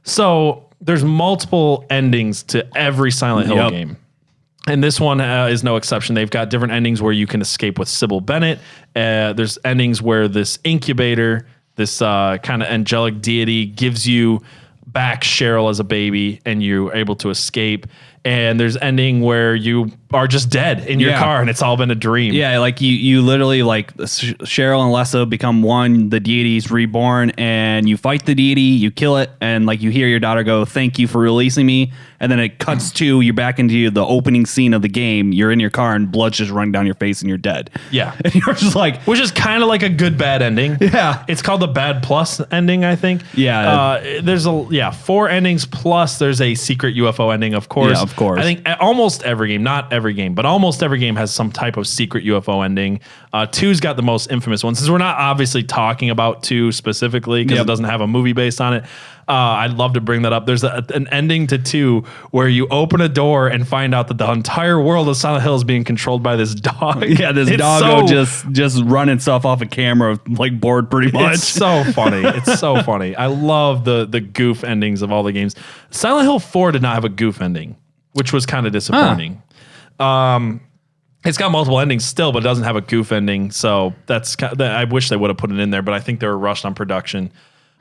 so there's multiple endings to every Silent Hill game. And this one is no exception. They've got different endings where you can escape with Sybil Bennett. There's endings where this incubator, this kind of angelic deity, gives you back Cheryl as a baby and you're able to escape. And there's ending where you are just dead in your car and it's all been a dream. Yeah, like you literally, like Cheryl and Alessa become one, the deity's reborn, and you fight the deity, you kill it, and like you hear your daughter go, "Thank you for releasing me." And then it cuts to you're back into the opening scene of the game. You're in your car and blood's just running down your face and you're dead. Yeah. And you're just like, which is kind of like a good bad ending. Yeah. It's called the bad plus ending, I think. Yeah. There's 4 endings plus there's a secret UFO ending, of course. Yeah, of course. I think almost every game, not every game, but almost every game has some type of secret UFO ending. 2's got the most infamous one. Since we're not obviously talking about 2 specifically because it doesn't have a movie based on it, I'd love to bring that up. There's an ending to 2 where you open a door and find out that the entire world of Silent Hill is being controlled by this dog. Yeah, this doggo just running stuff off a camera, like bored pretty much. It's so funny. It's so funny. I love the goof endings of all the games. Silent Hill 4 did not have a goof ending, which was kind of disappointing. It's got multiple endings still, but it doesn't have a goof ending. So I wish they would have put it in there, but I think they were rushed on production.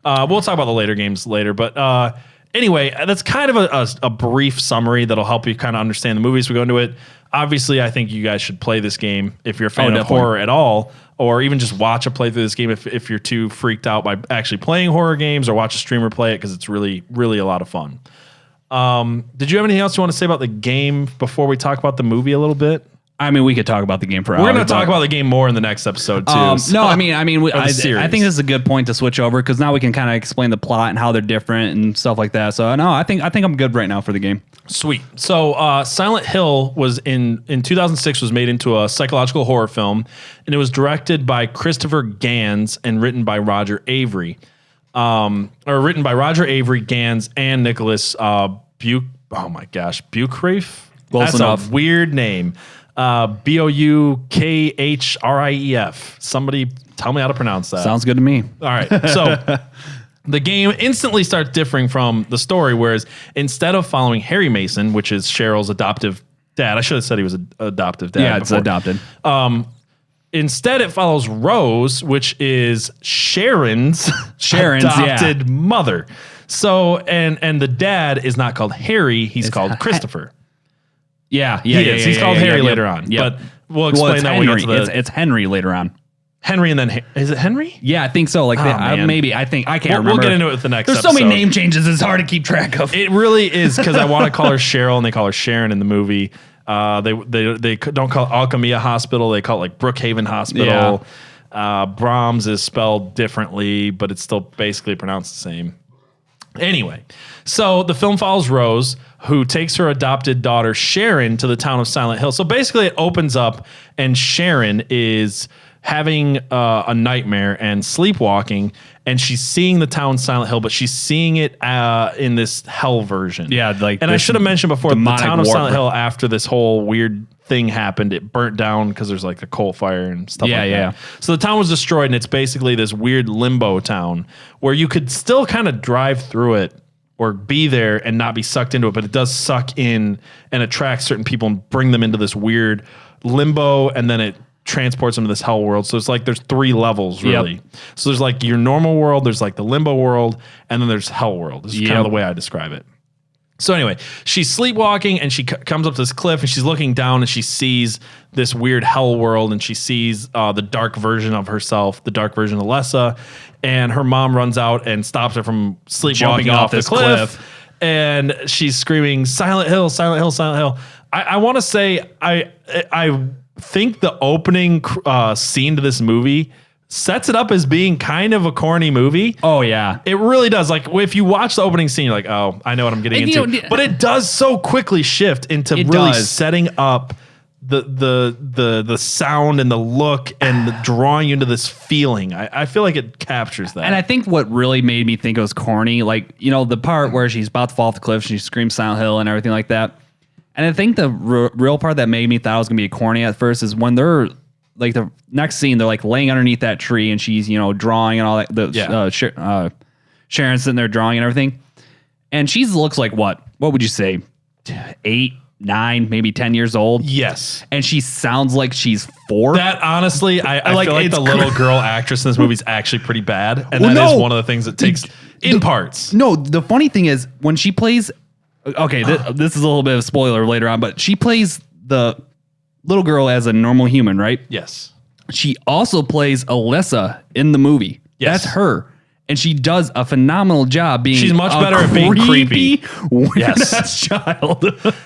We'll talk about the later games later, but anyway, that's kind of a brief summary that'll help you kind of understand the movie as we go into it. Obviously, I think you guys should play this game if you're a fan of horror at all, or even just watch a playthrough of this game if you're too freaked out by actually playing horror games, or watch a streamer play it because it's really, really a lot of fun. Did you have anything else you want to say about the game before we talk about the movie a little bit? I mean, we could talk about the game for hours. We're going to talk about the game more in the next episode, too. No, I think this is a good point to switch over because now we can kind of explain the plot and how they're different and stuff like that. So, no, I think I'm good right now for the game. Sweet. So Silent Hill was in 2006 was made into a psychological horror film, and it was directed by Christopher Gans and written by Roger Avery. Written by Roger Avery, Gans, and Nicholas Buchreif. Close enough. A weird name. Boukhrief. Somebody tell me how to pronounce that. Sounds good to me. All right. So the game instantly starts differing from the story, whereas instead of following Harry Mason, which is Cheryl's adoptive dad, I should have said he was an adoptive dad. Yeah, it's adopted. Instead, it follows Rose, which is Sharon's adopted mother. So, and the dad is not called Harry; he's called Christopher. He's called Harry later on. Yep. But we'll explain that when we get to the... It's Henry later on. Henry and then... Is it Henry? Yeah, I think so. Like maybe. I can't remember. We'll get into it with the next There's episode. so many name changes, it's hard to keep track of. It really is, because I want to call her Cheryl, and they call her Sharon in the movie. They don't call it Alchemia Hospital. They call it like Brookhaven Hospital. Yeah. Brahms is spelled differently, but it's still basically pronounced the same. Anyway, so the film follows Rose, who takes her adopted daughter Sharon to the town of Silent Hill. So basically it opens up and Sharon is having a nightmare and sleepwalking, and she's seeing the town Silent Hill, but she's seeing it in this hell version. Yeah, like, and I should have mentioned before, the town of Silent Hill, after this whole weird thing happened, it burnt down because there's like a coal fire and stuff like that. So the town was destroyed, and it's basically this weird limbo town where you could still kind of drive through it or be there and not be sucked into it, but it does suck in and attract certain people and bring them into this weird limbo, and then it transports them to this hell world. So it's like there's 3 levels really. Yep. So there's like your normal world, there's like the limbo world, and then there's hell world. This is kind of the way I describe it. So anyway, she's sleepwalking and she comes up to this cliff and she's looking down and she sees this weird hell world, and she sees the dark version of herself, the dark version of Alessa, and her mom runs out and stops her from sleepwalking off this cliff. And she's screaming, "Silent Hill, Silent Hill, Silent Hill." I want to say I think the opening scene to this movie sets it up as being kind of a corny movie. Oh yeah, it really does. Like if you watch the opening scene, you're like, oh, I know what I'm getting into. But it does so quickly shift into really setting up the sound and the look and drawing you into this feeling. I feel like it captures that. And I think what really made me think it was corny, like, you know, the part where she's about to fall off the cliff, she screams Silent Hill and everything like that. And I think the real part that made me thought it was gonna be corny at first is when they're like, the next scene, they're like laying underneath that tree and she's, you know, drawing and all that. Sharon's sitting there drawing and everything. And she looks like what would you say? 8, 9, maybe 10 years old. Yes. And she sounds like she's 4. That honestly, I like, feel like the little girl actress in this movie is actually pretty bad. And that is one of the things that takes in parts. No, the funny thing is when she plays, okay, this is a little bit of a spoiler later on, but she plays the little girl as a normal human, right? Yes. She also plays Alessa in the movie. Yes. That's her. And she does a phenomenal job being. She's much better at being creepy. Yes, child.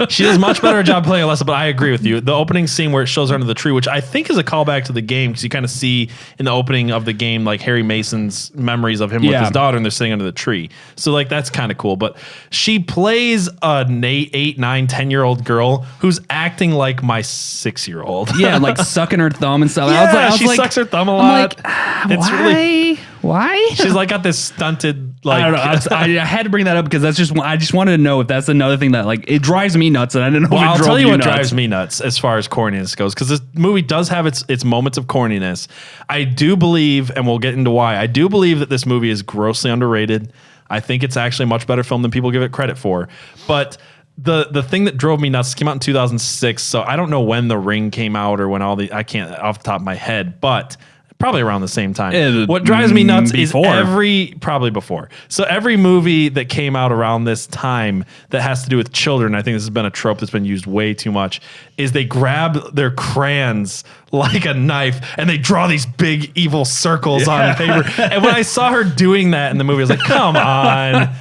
She does much better job playing Alessa. But I agree with you. The opening scene where it shows her under the tree, which I think is a callback to the game, because you kind of see in the opening of the game like Harry Mason's memories of him with his daughter, and they're sitting under the tree. So like that's kind of cool. But she plays an 8, 9, 10-year-old girl who's acting like my 6-year-old. Yeah, like sucking her thumb and stuff. Yeah, she sucks her thumb a lot. It's really. Why? She's like got this stunted, like, I don't know. I had to bring that up because that's just, I just wanted to know if that's another thing that like it drives me nuts, and I didn't know. Well, if it I'll drove tell you what nuts. drives me nuts as far as corniness goes, because this movie does have its moments of corniness. I do believe, and we'll get into why. I do believe that this movie is grossly underrated. I think it's actually a much better film than people give it credit for. But the thing that drove me nuts came out in 2006, so I don't know when The Ring came out or when I can't off the top of my head, but probably around the same time. What drives me nuts is probably before. So every movie that came out around this time that has to do with children, I think this has been a trope that's been used way too much, is they grab their crayons like a knife and they draw these big evil circles on paper. And when I saw her doing that in the movie, I was like, come on.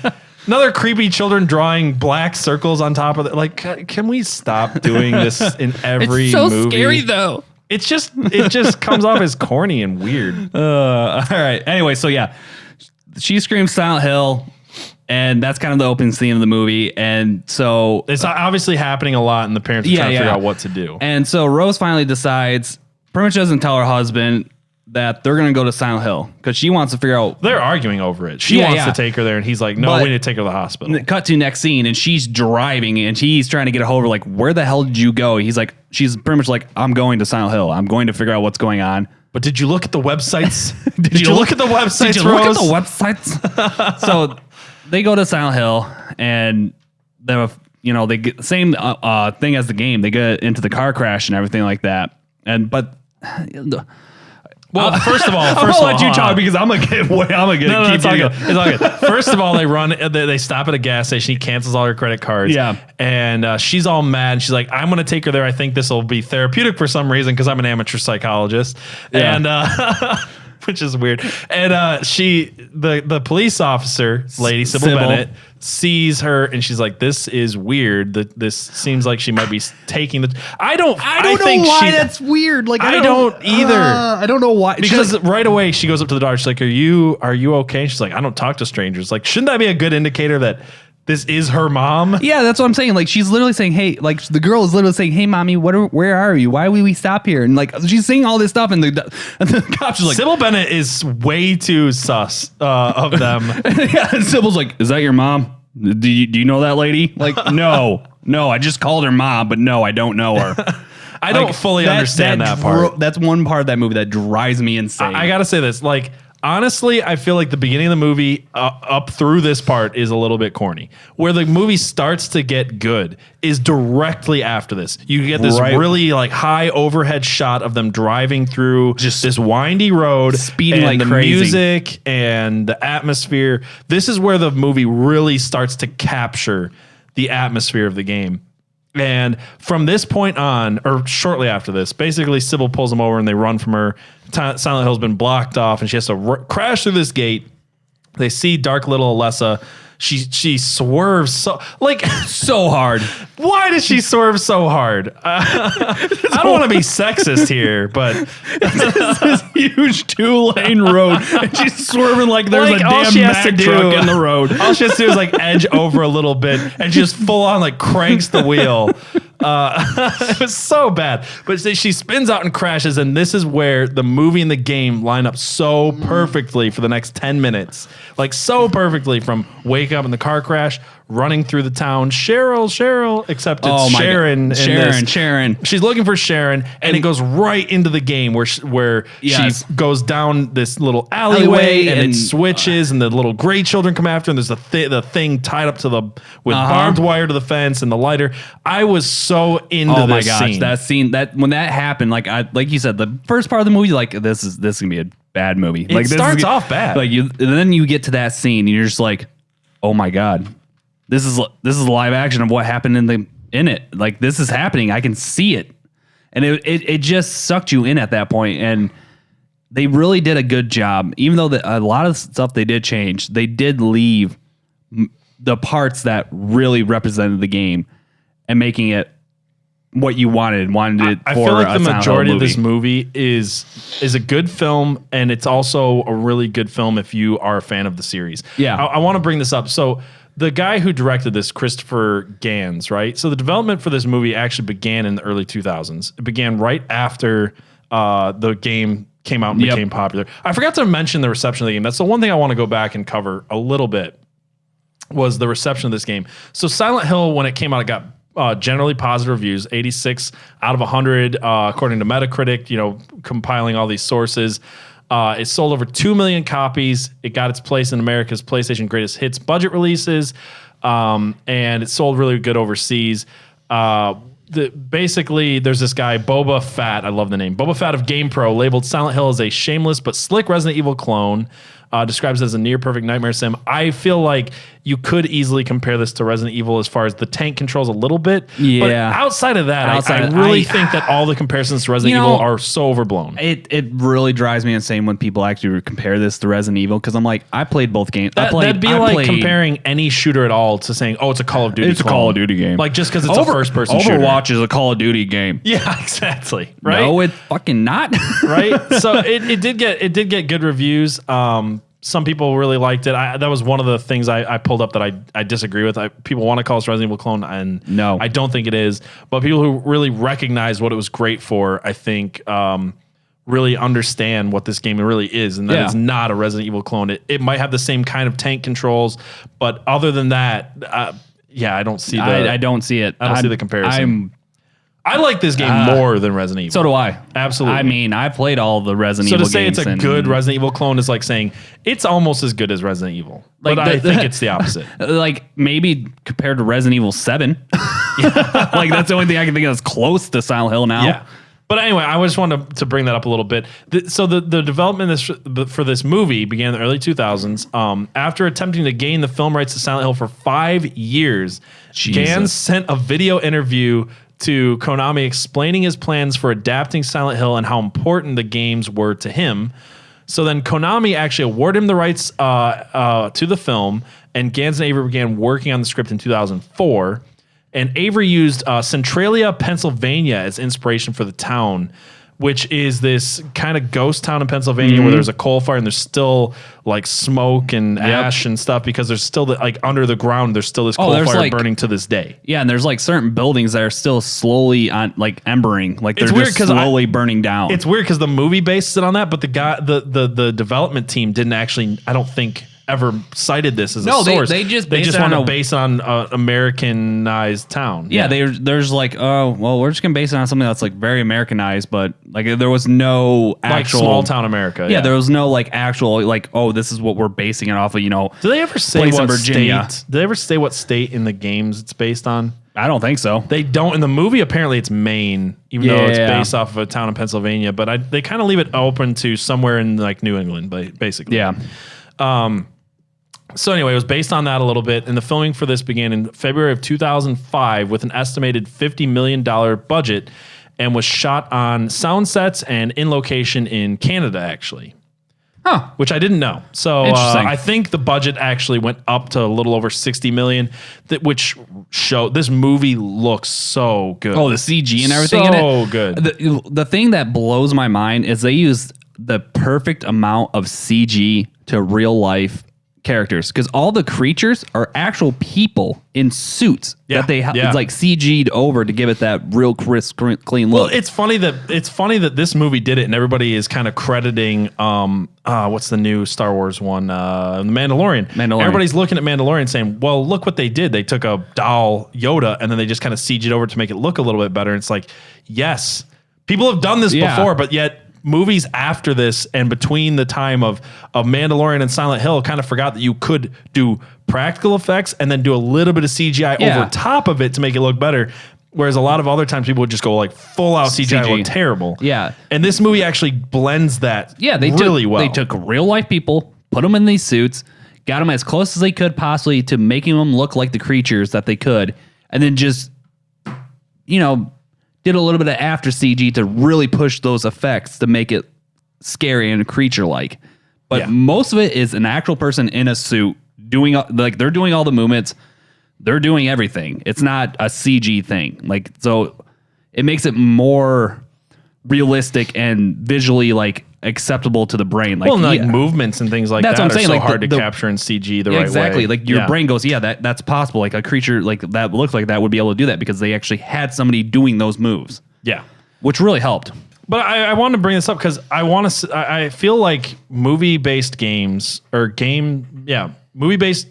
Another creepy children drawing black circles on top of it. Like, can we stop doing this in every it's so movie? Scary though. It just comes off as corny and weird. All right. Anyway, so yeah, she screams Silent Hill. And that's kind of the opening scene of the movie. And so It's obviously happening a lot, and the parents are trying to figure out what to do. And so Rose finally decides, pretty much doesn't tell her husband that they're going to go to Silent Hill because she wants to figure out. They're arguing over it. She wants to take her there, and he's like, no, we need to take her to the hospital. Cut to next scene, and she's driving, and he's trying to get a hold of her, like, where the hell did you go? He's like, she's pretty much like, I'm going to Silent Hill. I'm going to figure out what's going on. But did you look at the websites? Did you look at the websites, Did you Rose? look at the websites? So they go to Silent Hill, and they get the same thing as the game. They get into the car crash and everything like that. Well, first of all, I'm gonna let you talk because I'm gonna get keep it's all good. It's all good. First of all, they stop at a gas station. He cancels all her credit cards. Yeah. And she's all mad. She's like, I'm going to take her there. I think this will be therapeutic for some reason because I'm an amateur psychologist. Yeah. And which is weird. And the police officer, lady Sybil Bennett, sees her and she's like, this is weird. This seems like she might be taking the. I don't know why that's weird. Like I don't either. I don't know why. Because right away she goes up to the daughter. She's like, are you okay? She's like, I don't talk to strangers. Like, shouldn't that be a good indicator that this is her mom? Yeah, that's what I'm saying. Like, she's literally saying, hey, like the girl is literally saying, hey, mommy, where are you? Why will we stop here? And like, she's saying all this stuff. And the cops is like, Sybil Bennett is way too sus of them. Yeah, and Sybil's like, is that your mom? Do you know that lady? Like, no, I just called her mom, but no, I don't know her. I don't fully understand that part. That's one part of that movie that drives me insane. I gotta say this, like, honestly, I feel like the beginning of the movie up through this part is a little bit corny. Where the movie starts to get good is directly after this. You get this really like high overhead shot of them driving through just this windy road, speeding and like the crazy. music and the atmosphere. This is where the movie really starts to capture the atmosphere of the game. And from this point on, or shortly after this, basically Sybil pulls them over and they run from her. Silent Hill's been blocked off and she has to crash through this gate. They see dark little Alessa. She swerves so hard. Why does she swerve so hard? I don't want to be sexist here, but it's this huge 2-lane road and she's swerving like there's a all damn she has to Mack do truck in the road. All she has to do is like edge over a little bit and she just full on like cranks the wheel. It was so bad, but she spins out and crashes, and this is where the movie and the game line up so perfectly for the next 10 minutes, like so perfectly, from wake up in the car crash, running through the town, Cheryl, except it's Sharon. Sharon. She's looking for Sharon, and it goes right into the game where she goes down this little alleyway and it switches, and the little gray children come after, and there's the thing tied up to with barbed wire to the fence and the lighter. I was so into this scene. That scene, when that happened, like you said, the first part of the movie, like this is gonna be a bad movie. It starts off bad. Like and then you get to that scene, and you're just like, oh my god. This is live action of what happened in it. Like, this is happening. I can see it. And it just sucked you in at that point. And they really did a good job. Even though a lot of stuff they did change, they did leave the parts that really represented the game and making it what you wanted it I for. feel like the majority of movie. this movie is a good film, and it's also a really good film if you are a fan of the series. Yeah. I want to bring this up. So the guy who directed this, Christopher Gans, right? So the development for this movie actually began in the early 2000s. It began right after the game came out and became popular. I forgot to mention the reception of the game. That's the one thing I want to go back and cover a little bit, was the reception of this game. So Silent Hill, when it came out, it got generally positive reviews, 86 out of 100, according to Metacritic, compiling all these sources. It sold over 2 million copies. It got its place in America's PlayStation Greatest Hits budget releases, and it sold really good overseas. Basically, there's this guy, Boba Fett. I love the name. Boba Fett of GamePro labeled Silent Hill as a shameless but slick Resident Evil clone. Describes it as a near-perfect nightmare sim. I feel like you could easily compare this to Resident Evil as far as the tank controls a little bit. Yeah. But outside of that, I really think that all the comparisons to Resident Evil are so overblown. It really drives me insane when people actually compare this to Resident Evil, because I'm like, I played both games. That'd be like comparing any shooter at all to saying, oh, it's a Call of Duty. It's a Call of Duty game. Like, just because it's a first-person shooter. Overwatch is a Call of Duty game. Yeah, exactly. Right? No, it's fucking not. Right? So it did get good reviews. Some people really liked it. That was one of the things I pulled up that I disagree with. People want to call us Resident Evil clone, and No. I don't think it is. But people who really recognize what it was great for, I think, really understand what this game really is, and that it's not a Resident Evil clone. It might have the same kind of tank controls, but other than that, I don't see. I don't see it. I don't see the comparison. I like this game more than Resident Evil. So do I. Absolutely. I mean, I played all the Resident Evil So games. to say it's a good Resident Evil clone is like saying it's almost as good as Resident Evil. Like but I think it's the opposite. Like maybe compared to Resident Evil 7. Like that's the only thing I can think of that's close to Silent Hill now. Yeah. But anyway, I just wanted to bring that up a little bit. So the development for this movie began in the early 2000s. After attempting to gain the film rights to Silent Hill for 5 years, Gans sent a video interview to Konami explaining his plans for adapting Silent Hill and how important the games were to him. So then Konami actually awarded him the rights to the film, and Gans and Avery began working on the script in 2004. And Avery used Centralia, Pennsylvania as inspiration for the town, which is this kind of ghost town in Pennsylvania where there's a coal fire and there's still like smoke and ash and stuff because there's still like under the ground, there's still this coal fire burning to this day. Yeah, and there's like certain buildings that are still slowly on like embering, like they're just slowly burning down. It's weird because the movie based it on that, but the development team didn't actually, I don't think, ever cited this as a source. They just want to base on Americanized town. Yeah, there's like, oh, well, we're just gonna base it on something that's like very Americanized, but like there was no actual like small town America. Yeah, there was no like actual like, oh, this is what we're basing it off of. You know, do they ever say what state? Do they ever say what state in the games it's based on? I don't think so. They don't. In the movie, apparently it's Maine, even though it's based off of a town in Pennsylvania. But they kind of leave it open to somewhere in like New England, basically. Yeah. So anyway, it was based on that a little bit, and the filming for this began in February of 2005 with an estimated $50 million budget, and was shot on sound sets and in location in Canada, actually. Huh. Which I didn't know. So I think the budget actually went up to a little over $60 million, which show this movie looks so good. Oh, the CG and everything in it. So good. The thing that blows my mind is they used the perfect amount of CG to real life characters, because all the creatures are actual people in suits that they it's like CG'd over to give it that real crisp, clean look. Well, it's funny that this movie did it, and everybody is kind of crediting what's the new Star Wars one, The Mandalorian. Everybody's looking at Mandalorian saying, well, look what they did. They took a doll Yoda and then they just kind of CG'd over to make it look a little bit better. And it's like, yes, people have done this before, but yet movies after this and between the time of Mandalorian and Silent Hill kind of forgot that you could do practical effects and then do a little bit of CGI over top of it to make it look better. Whereas a lot of other times people would just go like full out CGI look terrible. Yeah. And this movie actually blends that really well. They took real life people, put them in these suits, got them as close as they could possibly to making them look like the creatures that they could, and then just, did a little bit of after CG to really push those effects to make it scary and creature-like. But most of it is an actual person in a suit doing, like, they're doing all the movements. They're doing everything. It's not a CG thing. Like, so it makes it more realistic and visually, like, acceptable to the brain. Like, like movements and things like that's that what I'm saying. Are so like hard to capture in CG the right way. Exactly. Like your brain goes, that's possible. Like a creature like that looks like that would be able to do that because they actually had somebody doing those moves. Yeah. Which really helped. But I want to bring this up because I feel like movie-based games or game-based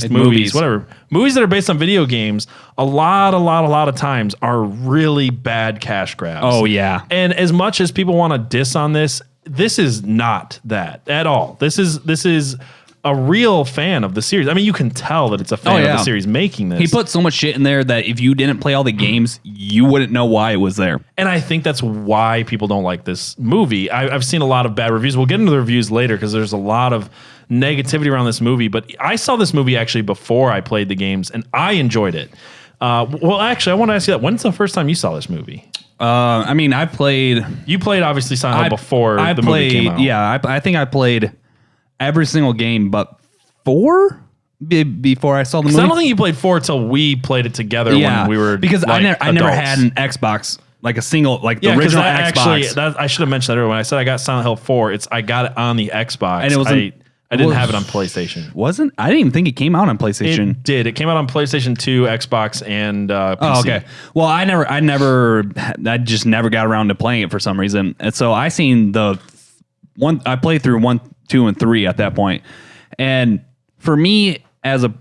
movies, whatever. Movies that are based on video games, a lot of times are really bad cash grabs. Oh, yeah. And as much as people want to diss on this is not that at all. This is a real fan of the series. I mean, you can tell that it's a fan of the series making this. He put so much shit in there that if you didn't play all the games, you wouldn't know why it was there. And I think that's why people don't like this movie. I've seen a lot of bad reviews. We'll get into the reviews later because there's a lot of negativity around this movie. But I saw this movie actually before I played the games, and I enjoyed it. Well, actually, I want to ask you that. When's the first time you saw this movie? I mean, I played... You played, obviously, Silent Hill before the movie came out. Yeah, I think I played every single game but 4 before I saw the movie. I don't think you played 4 until we played it together when we were because like, I never had an Xbox like a single, like the Yeah, because original that Xbox. actually, I should have mentioned that earlier. When I said I got Silent Hill 4, I got it on the Xbox. And it was I didn't have it on PlayStation. I didn't even think it came out on PlayStation. It did. It came out on PlayStation 2, Xbox, and PC. Oh, okay. Well, I just never got around to playing it for some reason. And so I seen I played through 1, 2, and 3 at that point. And for me, as a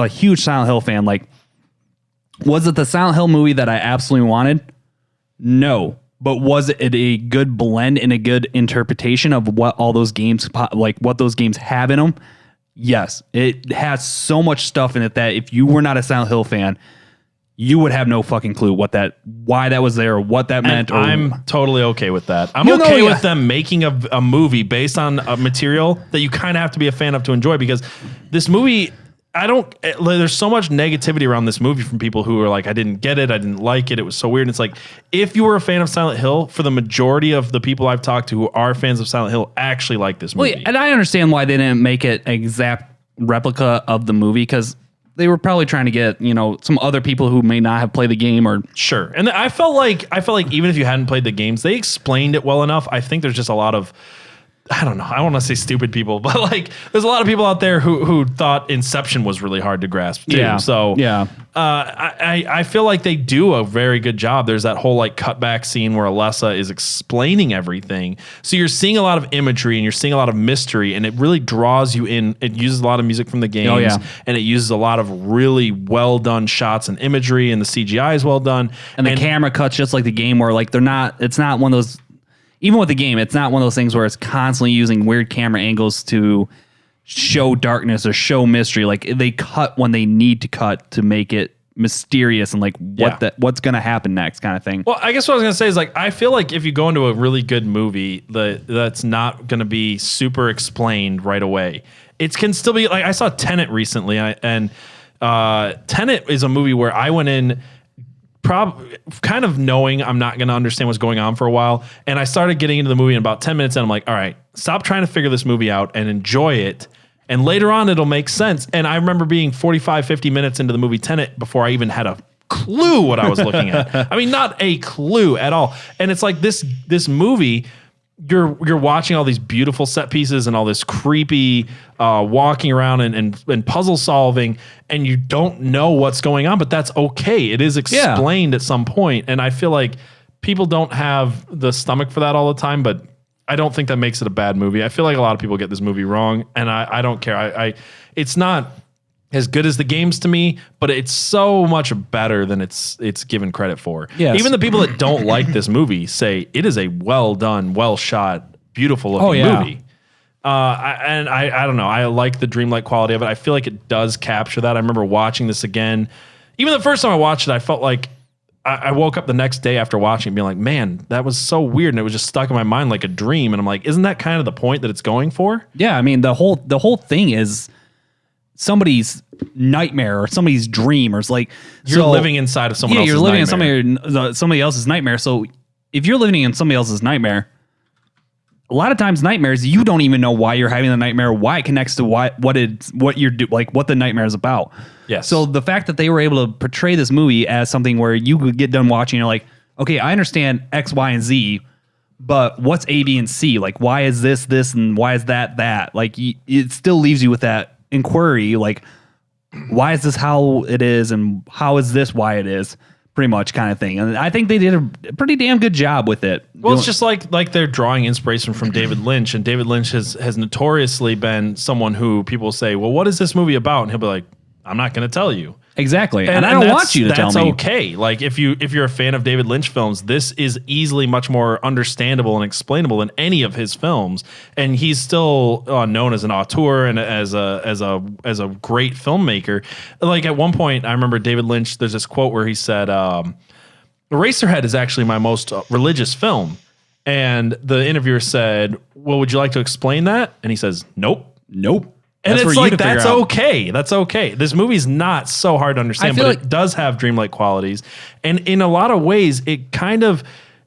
huge Silent Hill fan, like, was it the Silent Hill movie that I absolutely wanted? No. But was it a good blend and a good interpretation of what all those games, like what those games have in them? Yes. It has so much stuff in it that if you were not a Silent Hill fan, you would have no fucking clue why that was there, or what that meant. I'm totally okay with that. I'm okay with them making a movie based on a material that you kind of have to be a fan of to enjoy, because this movie, there's so much negativity around this movie from people who are like, I didn't get it, I didn't like it, it was so weird. And it's like, if you were a fan of Silent Hill, for the majority of the people I've talked to who are fans of Silent Hill actually like this movie. Well, and I understand why they didn't make it an exact replica of the movie, because they were probably trying to get, some other people who may not have played the game or sure. And I felt like even if you hadn't played the games, they explained it well enough. I think there's just a lot of, I don't know, I don't want to say stupid people, but like there's a lot of people out there who thought Inception was really hard to grasp too. Yeah. So yeah. I feel like they do a very good job. There's that whole like cutback scene where Alessa is explaining everything. So you're seeing a lot of imagery and you're seeing a lot of mystery, and it really draws you in. It uses a lot of music from the games, and it uses a lot of really well done shots and imagery, and the CGI is well done. And the camera cuts just like the game, where like it's not one of those, even with the game, it's not one of those things where it's constantly using weird camera angles to show darkness or show mystery. Like they cut when they need to cut to make it mysterious and like what's going to happen next kind of thing. Well, I guess what I was going to say is like, I feel like if you go into a really good movie that's not going to be super explained right away, it can still be like, I saw Tenet recently, and Tenet is a movie where I went in kind of knowing I'm not going to understand what's going on for a while. And I started getting into the movie in about 10 minutes, and I'm like, all right, stop trying to figure this movie out and enjoy it. And later on, it'll make sense. And I remember being 45, 50 minutes into the movie Tenet before I even had a clue what I was looking at. I mean, not a clue at all. And it's like this movie, you're watching all these beautiful set pieces and all this creepy walking around and puzzle solving, and you don't know what's going on, but that's okay. It is explained at some point, and I feel like people don't have the stomach for that all the time, but I don't think that makes it a bad movie. I feel like a lot of people get this movie wrong, and I don't care. It's not as good as the games to me, but it's so much better than it's given credit for. Yes. Even the people that don't like this movie say it is a well done, well shot, beautiful looking movie. I don't know. I like the dreamlike quality of it. I feel like it does capture that. I remember watching this again. Even the first time I watched it, I felt like I woke up the next day after watching it being like, man, that was so weird. And it was just stuck in my mind like a dream. And I'm like, isn't that kind of the point that it's going for? Yeah. I mean, the whole thing is somebody's nightmare or somebody's dream, or it's like you're living inside of someone else's nightmare. Yeah, you're living in somebody else's nightmare. So if you're living in somebody else's nightmare, a lot of times nightmares, you don't even know why you're having the nightmare, why it connects to what the nightmare is about. Yes. So the fact that they were able to portray this movie as something where you could get done watching, you're like, okay, I understand X, Y, and Z, but what's A, B, and C? Like, why is this, and why is that? Like, it still leaves you with that inquiry, like, why is this how it is, and how is this why it is? Pretty much kind of thing. And I think they did a pretty damn good job with it. Well, it's just like they're drawing inspiration from David Lynch, and David Lynch has notoriously been someone who people say, well, what is this movie about? And he'll be like, I'm not going to tell you. Exactly. And I don't want you to tell me. That's okay. Like if you're a fan of David Lynch films, this is easily much more understandable and explainable than any of his films. And he's still known as an auteur and as a great filmmaker. Like at one point, I remember David Lynch, there's this quote where he said, Eraserhead is actually my most religious film. And the interviewer said, well, would you like to explain that? And he says, nope. And it's like, that's okay. That's okay. This movie's not so hard to understand, but it does have dreamlike qualities. And in a lot of ways, it kind of,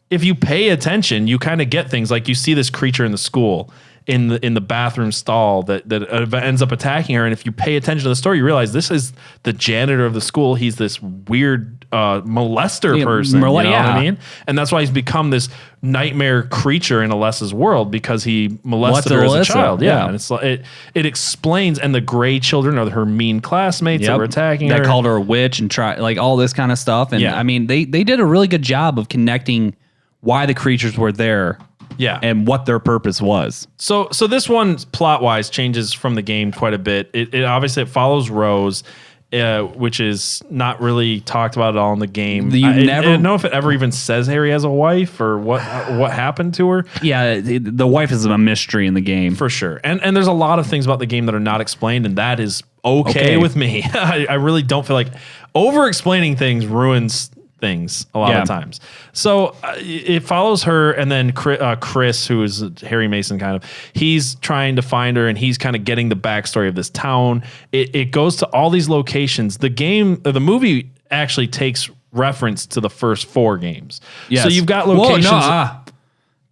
if you pay attention, you kind of get things like you see this creature in the school in the bathroom stall that ends up attacking her. And if you pay attention to the story, you realize this is the janitor of the school. He's this weird molester person. You know what I mean? And that's why he's become this nightmare creature in Alessa's world, because he molested her as a child. Yeah. And it's like it explains, and the gray children are her mean classmates that were attacking her. That called her a witch and like all this kind of stuff. And I mean, they did a really good job of connecting why the creatures were there. Yeah. And what their purpose was. So this one plot wise changes from the game quite a bit. It obviously follows Rose, which is not really talked about at all in the game. I don't know if it ever even says Harry has a wife or what happened to her. Yeah, the wife is a mystery in the game. For sure. And there's a lot of things about the game that are not explained, and that is okay with me. I really don't feel like over-explaining things ruins things a lot of times. So it follows her, and then Chris, who is Harry Mason kind of, he's trying to find her, and he's kind of getting the backstory of this town. It goes to all these locations. The movie actually takes reference to the first 4 games. Yes. So you've got locations.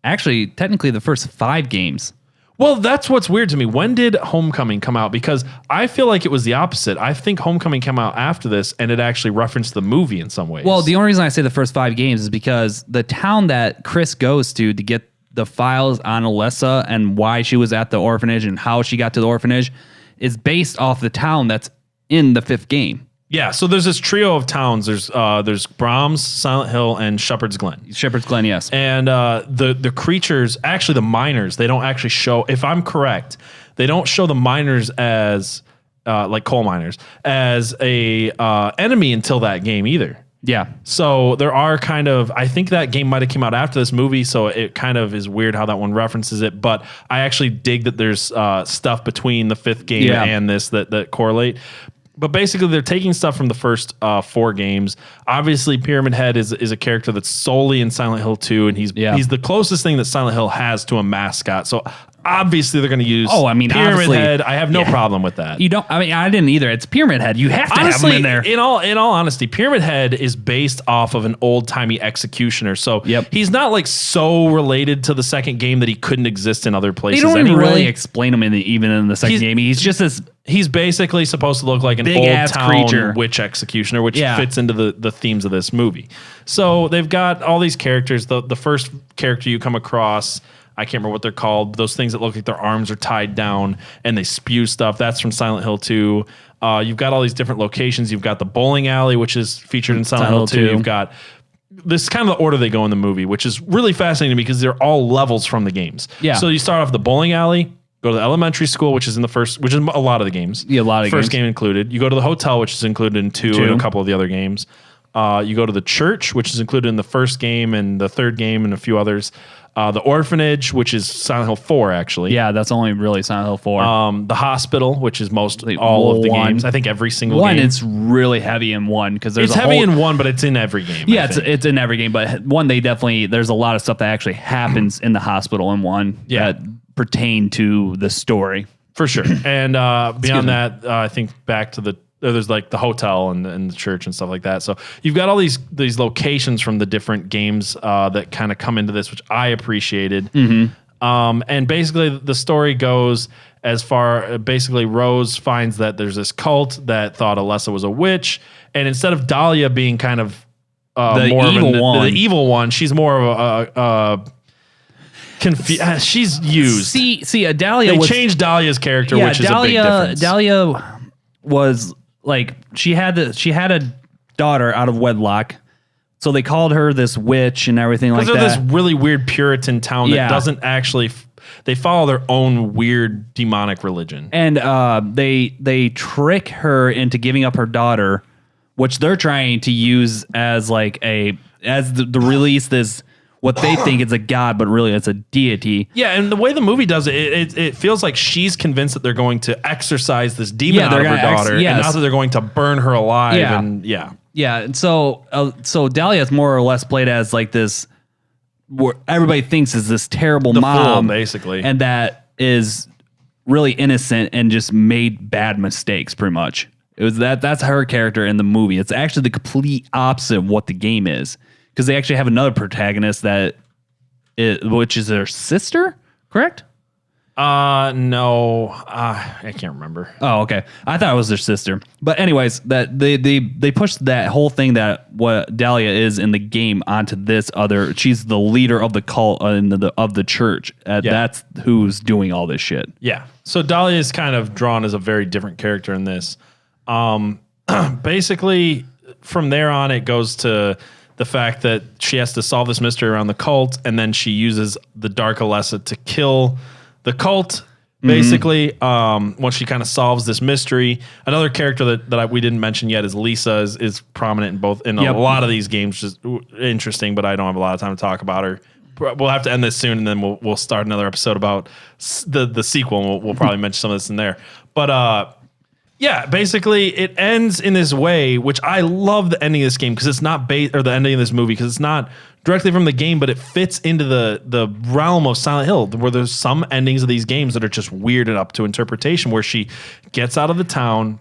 Actually, technically the first 5 games. Well, that's what's weird to me. When did Homecoming come out? Because I feel like it was the opposite. I think Homecoming came out after this, and it actually referenced the movie in some ways. Well, the only reason I say the first 5 games is because the town that Chris goes to get the files on Alessa and why she was at the orphanage and how she got to the orphanage is based off the town that's in the 5th game. Yeah, so there's this trio of towns. There's Brahms, Silent Hill, and Shepherd's Glen. Shepherd's Glen, yes. And the creatures, actually the miners, they don't actually show, if I'm correct, they don't show the miners as, like coal miners, as a enemy until that game either. Yeah. So there are kind of, I think that game might have came out after this movie, so it kind of is weird how that one references it, but I actually dig that there's stuff between the 5th game and this that correlate. But basically, they're taking stuff from the first 4 games. Obviously, Pyramid Head is a character that's solely in Silent Hill 2, and he's the closest thing that Silent Hill has to a mascot. So obviously, they're going to use Pyramid Head. I have no problem with that. You don't. I mean, I didn't either. It's Pyramid Head. You have to have him in there. In all honesty, Pyramid Head is based off of an old timey executioner. So he's not like so related to the second game that he couldn't exist in other places. They don't even really explain him even in the second game. He's just this. He's basically supposed to look like an old town creature. Witch executioner, which fits into the themes of this movie. So they've got all these characters. The first character you come across, I can't remember what they're called. Those things that look like their arms are tied down and they spew stuff. That's from Silent Hill 2. You've got all these different locations. You've got the bowling alley, which is featured in Silent Hill 2. You've got this is kind of the order they go in the movie, which is really fascinating because they're all levels from the games. Yeah. So you start off the bowling alley. Go to the elementary school, which is in the first, which is a lot of the games. Yeah, a lot of first game included. You go to the hotel, which is included in 2 and a couple of the other games. You go to the church, which is included in the first game and the 3rd game and a few others. The orphanage, which is Silent Hill 4, actually. Yeah, that's only really Silent Hill 4. The hospital, which is mostly all of the games. I think every single game. It's really heavy in 1 because there's heavy in 1, but it's in every game. Yeah, it's in every game, but 1 there's a lot of stuff that actually happens in the hospital in 1 that pertain to the story. For sure. And beyond that, I think back to there's like the hotel and the church and stuff like that. So you've got all these locations from the different games that kind of come into this, which I appreciated. Mm-hmm. And basically the story goes as far, basically Rose finds that there's this cult that thought Alessa was a witch. And instead of Dahlia being kind of the evil one, she's more of a she's used. See, Dahlia. They changed Dahlia's character, which is a big difference. Dahlia was like she had a daughter out of wedlock, so they called her this witch and everything like that. Because they're this really weird Puritan town that doesn't actually. They follow their own weird demonic religion, and they trick her into giving up her daughter, which they're trying to use as like the release this. What they think is a god, but really it's a deity. Yeah, and the way the movie does it, it feels like she's convinced that they're going to exorcise this demon out of her daughter, and not that they're going to burn her alive. And so Dahlia is more or less played as like this, where everybody thinks is this terrible mom, fool, basically, and that is really innocent and just made bad mistakes, pretty much. It was that's her character in the movie. It's actually the complete opposite of what the game is. Because they actually have another protagonist which is their sister, correct? No, I can't remember. Oh, okay. I thought it was their sister. But anyways, that they pushed that whole thing that what Dahlia is in the game onto this other. She's the leader of the cult of the church. That's who's doing all this shit. Yeah. So Dahlia is kind of drawn as a very different character in this. Basically, from there on, it goes to the fact that she has to solve this mystery around the cult, and then she uses the Beardculez to kill the cult. Basically, once she kind of solves this mystery. Another character that we didn't mention yet is Lisa, is prominent in a lot of these games, just interesting, but I don't have a lot of time to talk about her. We'll have to end this soon, and then we'll start another episode about the sequel, and we'll probably mention some of this in there. But yeah, basically it ends in this way, which I love the ending of this game because it's not or the ending of this movie because it's not directly from the game, but it fits into the realm of Silent Hill, where there's some endings of these games that are just weirded up to interpretation, where she gets out of the town.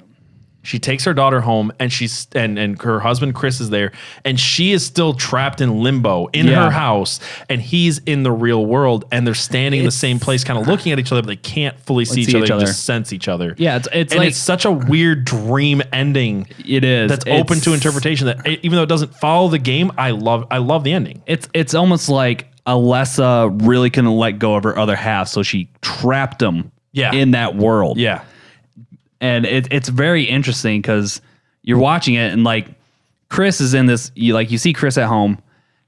She takes her daughter home, and and her husband Chris is there, and she is still trapped in limbo in her house, and he's in the real world, and they're standing in the same place, kind of looking at each other, but they can't fully see each other. They just sense each other. Yeah, it's such a weird dream ending. It is. That's open to interpretation. That even though it doesn't follow the game, I love the ending. It's almost like Alessa really couldn't let go of her other half, so she trapped him in that world. Yeah. And it's very interesting because you're watching it and like Chris is in this, you see Chris at home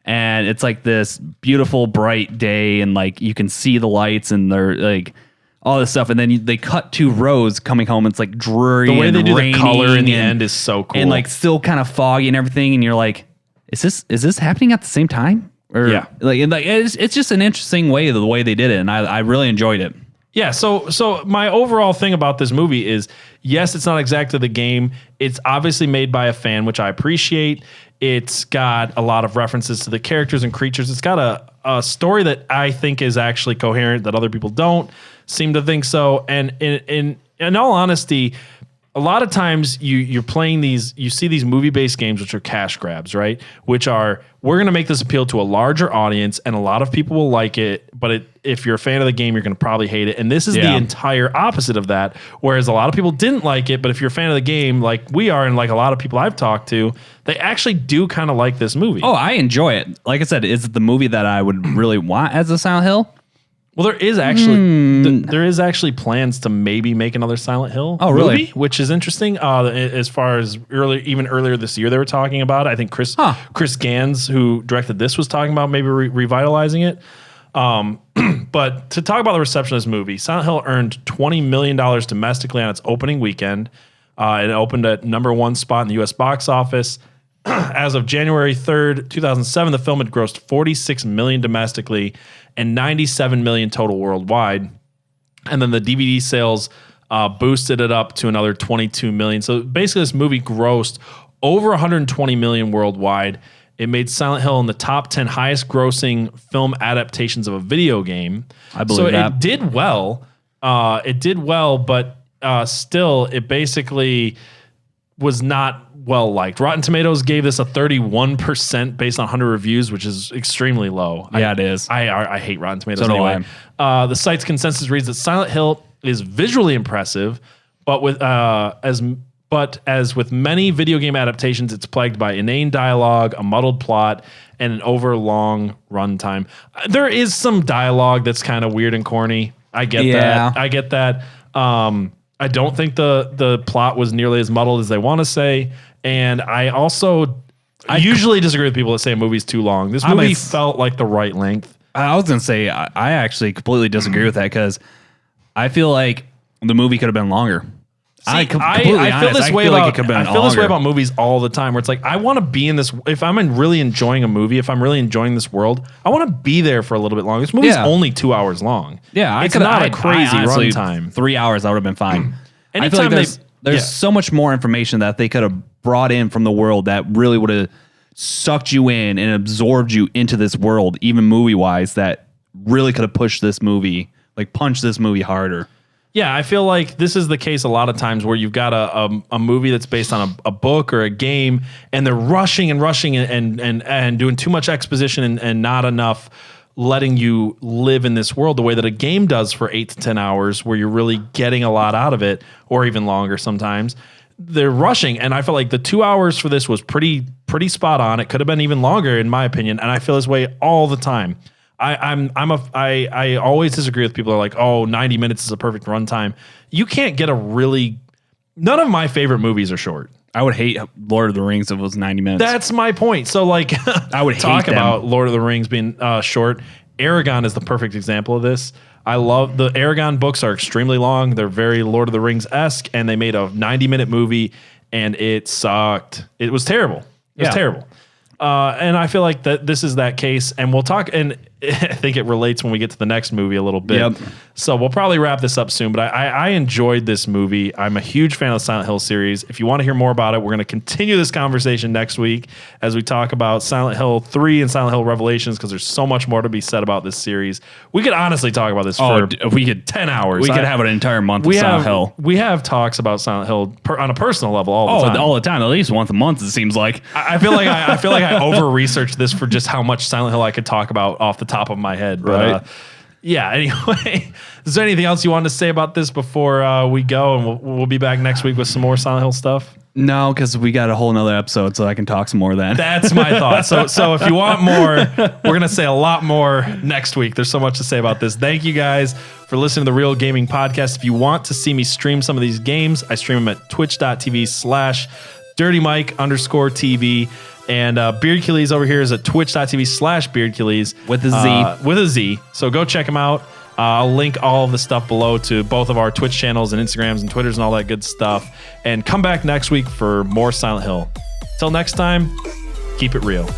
and it's like this beautiful bright day and like you can see the lights and they're like all this stuff. And then they cut to Rose coming home. And it's like dreary. The way they do the color in the and, end is so cool. And like still kind of foggy and everything. And you're like, is this happening at the same time? Or it's just an interesting way, the way they did it. And I really enjoyed it. Yeah, so my overall thing about this movie is, yes, it's not exactly the game. It's obviously made by a fan, which I appreciate. It's got a lot of references to the characters and creatures. It's got a story that I think is actually coherent that other people don't seem to think so. And in all honesty, a lot of times you're playing you see these movie-based games, which are cash grabs, right? Which are, we're going to make this appeal to a larger audience, and a lot of people will like it, but if you're a fan of the game, you're going to probably hate it. And this is the entire opposite of that, whereas a lot of people didn't like it, but if you're a fan of the game, like we are, and like a lot of people I've talked to, they actually do kind of like this movie. Oh, I enjoy it. Like I said, it's the movie that I would really want as a Silent Hill. Well, there is actually plans to maybe make another Silent Hill movie, which is interesting. As far as even earlier this year, they were talking about it. I think Chris Gans, who directed this, was talking about maybe revitalizing it. But to talk about the reception of this movie, Silent Hill earned $20 million domestically on its opening weekend. It opened at #1 spot in the U.S. box office. As of January 3rd, 2007, the film had grossed $46 million domestically and $97 million total worldwide. And then the DVD sales boosted it up to another $22 million. So basically this movie grossed over $120 million worldwide. It made Silent Hill in the top 10 highest grossing film adaptations of a video game. I believe that. It did well. But still, it basically was not well liked. Rotten Tomatoes gave this a 31% based on 100 reviews, which is extremely low. Yeah, it is. I hate Rotten Tomatoes So anyway. The site's consensus reads that Silent Hill is visually impressive, but as with many video game adaptations, it's plagued by inane dialogue, a muddled plot, and an overlong runtime. There is some dialogue that's kind of weird and corny. I get that. I don't think the plot was nearly as muddled as they want to say. And I usually disagree with people that say a movie's too long. This movie felt like the right length. I was going to say, I actually completely disagree with that because I feel like the movie could have been longer. I feel this way about movies all the time, where it's like, I want to be in this. If I'm really enjoying a movie, if I'm really enjoying this world, I want to be there for a little bit longer. This movie's only 2 hours long. Yeah, it's not a crazy runtime. 3 hours, that would have been fine. I Anytime feel like there's so much more information that they could have brought in from the world that really would have sucked you in and absorbed you into this world, even movie-wise, that really could have pushed this movie, like punched this movie harder. Yeah, I feel like this is the case a lot of times where you've got a movie that's based on a book or a game, and they're rushing and doing too much exposition and not enough letting you live in this world the way that a game does for 8 to 10 hours, where you're really getting a lot out of it, or even longer sometimes. They're rushing, and I feel like the 2 hours for this was pretty spot on. It could have been even longer, in my opinion, and I feel this way all the time. I always disagree with people who are like, oh, 90 minutes is a perfect runtime. You can't get none of my favorite movies are short. I would hate Lord of the Rings if it was 90 minutes. That's my point. So like, I would talk hate them. about Lord of the Rings being short. Aragon is the perfect example of this. I love the Aragon books are extremely long. They're very Lord of the Rings-esque, and they made a 90-minute movie, and it sucked. It was terrible. It was terrible. And I feel like that this is that case, and we'll talk, and I think it relates when we get to the next movie a little bit. Yep. So we'll probably wrap this up soon, but I enjoyed this movie. I'm a huge fan of the Silent Hill series. If you want to hear more about it, we're going to continue this conversation next week as we talk about Silent Hill 3 and Silent Hill Revelations, because there's so much more to be said about this series. We could honestly talk about this for if we could 10 hours. We could have an entire month of Silent Hill. We have talks about Silent Hill on a personal level all the time. All the time, at least once a month, it seems like. I feel like I over-researched this for just how much Silent Hill I could talk about off the top of my head. But, right. Yeah, anyway, is there anything else you wanted to say about this before we go? And we'll be back next week with some more Silent Hill stuff? No, because we got a whole nother episode, so I can talk some more then. That's my thought. So if you want more, we're going to say a lot more next week. There's so much to say about this. Thank you guys for listening to the Real Gaming Podcast. If you want to see me stream some of these games, I stream them at twitch.tv/DirtyMike_TV. And Beardculez over here is at twitch.tv/Beardculez. With a Z. With a Z. So go check them out. I'll link all of the stuff below to both of our Twitch channels and Instagrams and Twitters and all that good stuff. And come back next week for more Silent Hill. Till next time, keep it real.